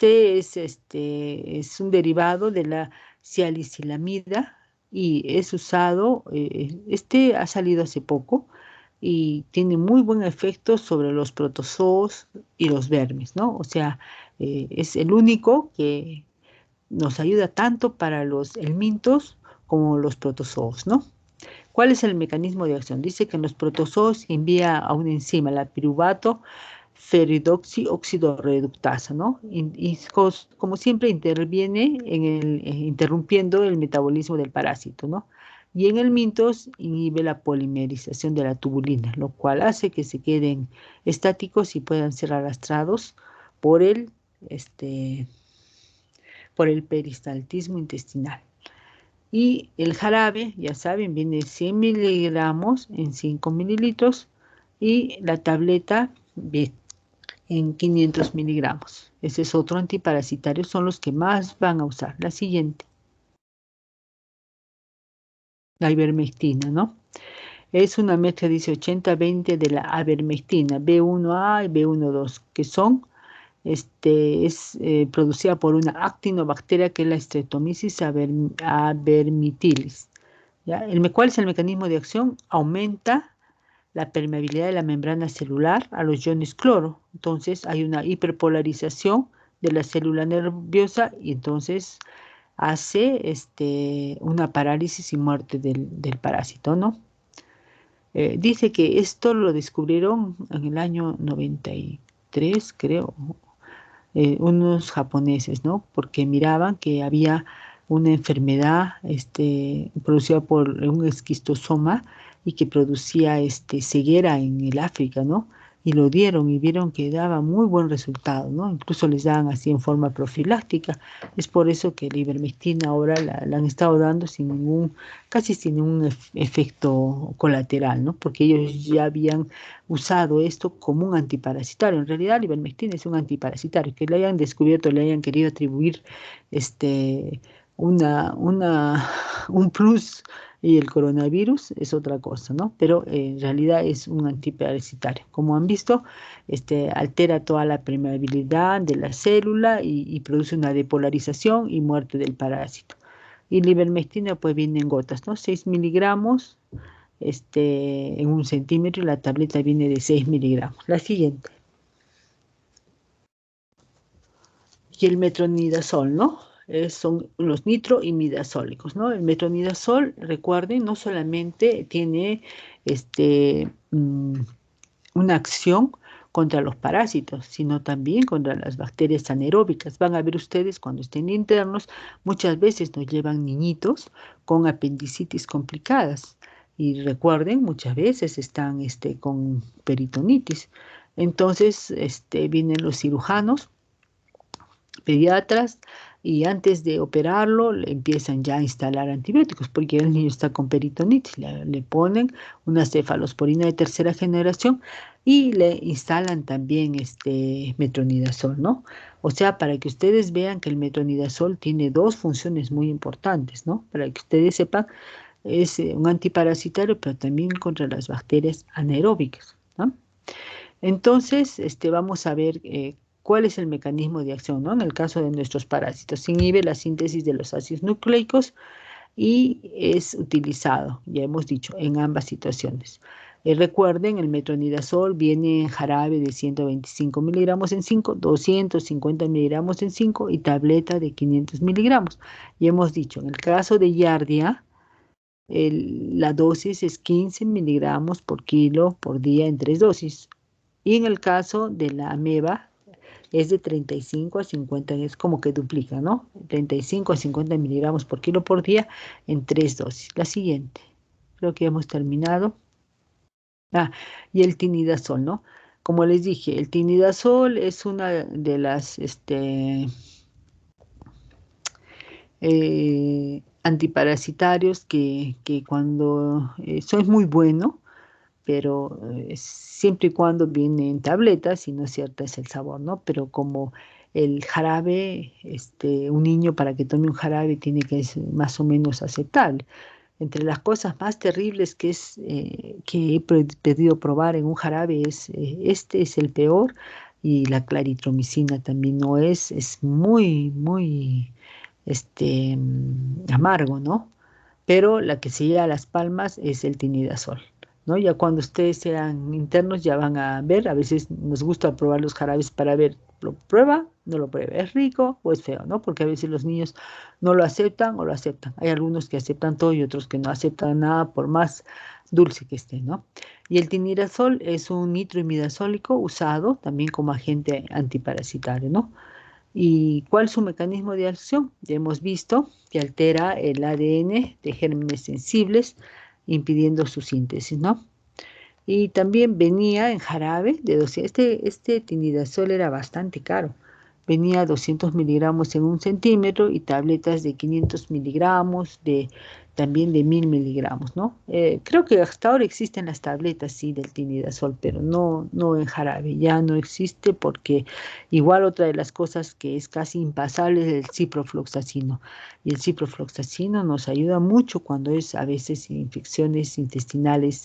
un derivado de la cialicilamida y es usado, este ha salido hace poco y tiene muy buen efecto sobre los protozoos y los vermes, ¿no? O sea, es el único que nos ayuda tanto para los helmintos como los protozoos, ¿no? ¿Cuál es el mecanismo de acción? Dice que en los protozoos envía a una enzima, la piruvato ferridoxioxidorreductasa, ¿no? Y como siempre interviene interrumpiendo el metabolismo del parásito, ¿no? Y en el mintos inhibe la polimerización de la tubulina, lo cual hace que se queden estáticos y puedan ser arrastrados por este, por el peristaltismo intestinal. Y el jarabe, ya saben, viene 100 miligramos en 5 mililitros y la tableta en 500 miligramos. Ese es otro antiparasitario, son los que más van a usar. La siguiente, la ivermectina, ¿no? Es una mezcla, dice 80-20 de la avermectina, B1A y B1,2, que son es producida por una actinobacteria que es la Streptomyces avermitilis. ¿Ya? ¿Cuál es el mecanismo de acción? Aumenta la permeabilidad de la membrana celular a los iones cloro. Entonces hay una hiperpolarización de la célula nerviosa y entonces hace una parálisis y muerte del parásito, ¿no? Dice que esto lo descubrieron en el año 93, creo, unos japoneses, ¿no? Porque miraban que había una enfermedad producida por un esquistosoma y que producía ceguera en el África, ¿no? Y lo dieron y vieron que daba muy buen resultado, ¿no? Incluso les daban así en forma profiláctica. Es por eso que la ivermectina ahora la han estado dando casi sin ningún efecto colateral, ¿no? Porque ellos ya habían usado esto como un antiparasitario. En realidad, la ivermectina es un antiparasitario. Que le hayan descubierto, le hayan querido atribuir este, una, una, un plus y el coronavirus es otra cosa, ¿no? Pero en realidad es un antiparasitario. Como han visto, altera toda la permeabilidad de la célula y produce una depolarización y muerte del parásito. Y la ivermectina pues viene en gotas, ¿no? 6 miligramos en 1 centímetro y la tableta viene de 6 miligramos. La siguiente. Y el metronidazol, ¿no? Son los nitroimidazólicos, ¿no? El metronidazol, recuerden, no solamente tiene una acción contra los parásitos, sino también contra las bacterias anaeróbicas. Van a ver ustedes cuando estén internos, muchas veces nos llevan niñitos con apendicitis complicadas. Y recuerden, muchas veces están con peritonitis. Entonces, vienen los cirujanos pediatras y antes de operarlo le empiezan ya a instalar antibióticos porque el niño está con peritonitis, le ponen una cefalosporina de tercera generación y le instalan también metronidazol, ¿no? O sea, para que ustedes vean que el metronidazol tiene dos funciones muy importantes, ¿no? Para que ustedes sepan, es un antiparasitario, pero también contra las bacterias anaeróbicas, ¿no? Entonces, vamos a ver cuál es el mecanismo de acción, ¿no? En el caso de nuestros parásitos, se inhibe la síntesis de los ácidos nucleicos y es utilizado, ya hemos dicho, en ambas situaciones. Recuerden, el metronidazol viene en jarabe de 125 miligramos en 5, 250 miligramos en 5 y tableta de 500 miligramos. Y hemos dicho, en el caso de Yardia, la dosis es 15 miligramos por kilo por día en 3 dosis. Y en el caso de la ameba, es de 35 a 50, es como que duplica, ¿no? 35 a 50 miligramos por kilo por día en 3 dosis. La siguiente, creo que hemos terminado. Ah, y el tinidazol, ¿no? Como les dije, el tinidazol es una de las antiparasitarios que cuando son muy bueno, pero siempre y cuando viene en tabletas y no es cierto es el sabor, ¿no? Pero como el jarabe, un niño para que tome un jarabe tiene que ser más o menos aceptable. Entre las cosas más terribles que he pedido probar en un jarabe este es el peor y la claritromicina también no es muy, muy, amargo, ¿no? Pero la que se lleva a las palmas es el tinidazol, ¿no? Ya cuando ustedes sean internos ya van a ver, a veces nos gusta probar los jarabes para ver, ¿lo prueba? ¿No lo prueba? ¿Es rico o es feo? ¿No? Porque a veces los niños no lo aceptan o lo aceptan. Hay algunos que aceptan todo y otros que no aceptan nada por más dulce que esté, ¿no? Y el tinidazol es un nitroimidazólico usado también como agente antiparasitario, ¿no? ¿Y cuál es su mecanismo de acción? Ya hemos visto que altera el ADN de gérmenes sensibles, impidiendo su síntesis, ¿no? Y también venía en jarabe de 200. Este tinidazol era bastante caro. Venía 200 miligramos en 1 centímetro y tabletas de 500 miligramos, también de 1000 miligramos, ¿no? Creo que hasta ahora existen las tabletas, sí, del tinidazol, pero no en jarabe. Ya no existe porque igual otra de las cosas que es casi impasable es el ciprofloxacino. Y el ciprofloxacino nos ayuda mucho cuando es a veces infecciones intestinales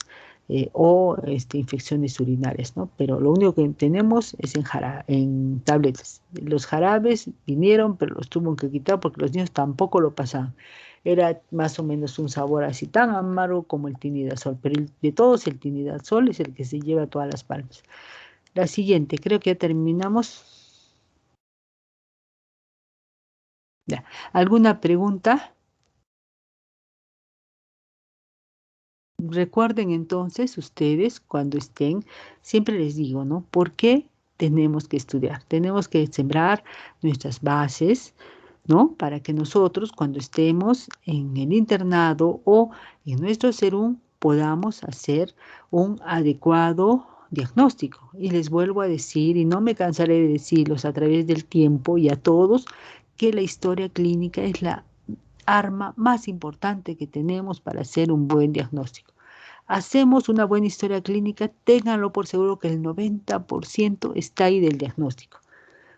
o infecciones urinarias, ¿no? Pero lo único que tenemos es en tabletas. Los jarabes vinieron, pero los tuvieron que quitar porque los niños tampoco lo pasaban. Era más o menos un sabor así tan amargo como el tinidazol, pero de todos el tinidazol es el que se lleva todas las palmas. La siguiente, creo que ya terminamos. Ya. ¿Alguna pregunta? Recuerden entonces ustedes cuando estén, siempre les digo, ¿no? ¿Por qué tenemos que estudiar? Tenemos que sembrar nuestras bases, ¿no? Para que nosotros cuando estemos en el internado o en nuestro serum podamos hacer un adecuado diagnóstico. Y les vuelvo a decir, y no me cansaré de decirlos a través del tiempo y a todos, que la historia clínica es la arma más importante que tenemos para hacer un buen diagnóstico. Hacemos una buena historia clínica, ténganlo por seguro que el 90% está ahí del diagnóstico.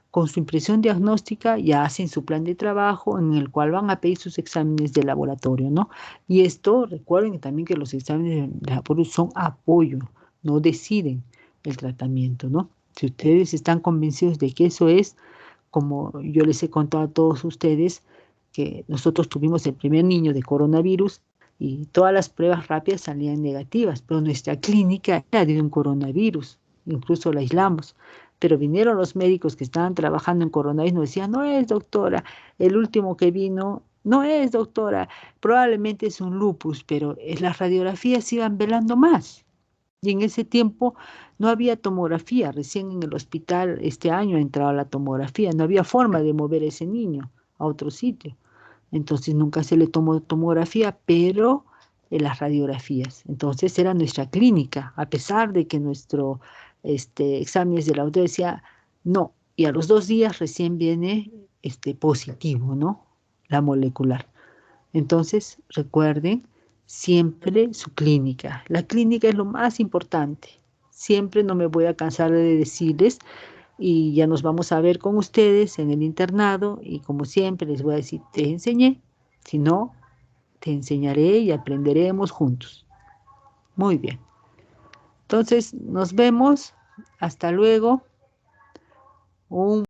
Con su impresión diagnóstica ya hacen su plan de trabajo en el cual van a pedir sus exámenes de laboratorio, ¿no? Y esto, recuerden también que los exámenes de laboratorio son apoyo, no deciden el tratamiento, ¿no? Si ustedes están convencidos de que eso es, como yo les he contado a todos ustedes, que nosotros tuvimos el primer niño de coronavirus y todas las pruebas rápidas salían negativas, pero nuestra clínica era de un coronavirus, incluso la aislamos. Pero vinieron los médicos que estaban trabajando en coronavirus y nos decían, no es doctora, el último que vino, no es doctora, probablemente es un lupus, pero las radiografías iban velando más. Y en ese tiempo no había tomografía, recién en el hospital este año ha entrado la tomografía, no había forma de mover a ese niño a otro sitio. Entonces nunca se le tomó tomografía, pero en las radiografías. Entonces era nuestra clínica, a pesar de que nuestro exámenes de la auto decía no, y a los 2 días recién viene positivo, ¿no? La molecular. Entonces, recuerden siempre su clínica. La clínica es lo más importante. Siempre no me voy a cansar de decirles y ya nos vamos a ver con ustedes en el internado y como siempre les voy a decir, te enseñé, si no, te enseñaré y aprenderemos juntos. Muy bien. Entonces, nos vemos. Hasta luego. Un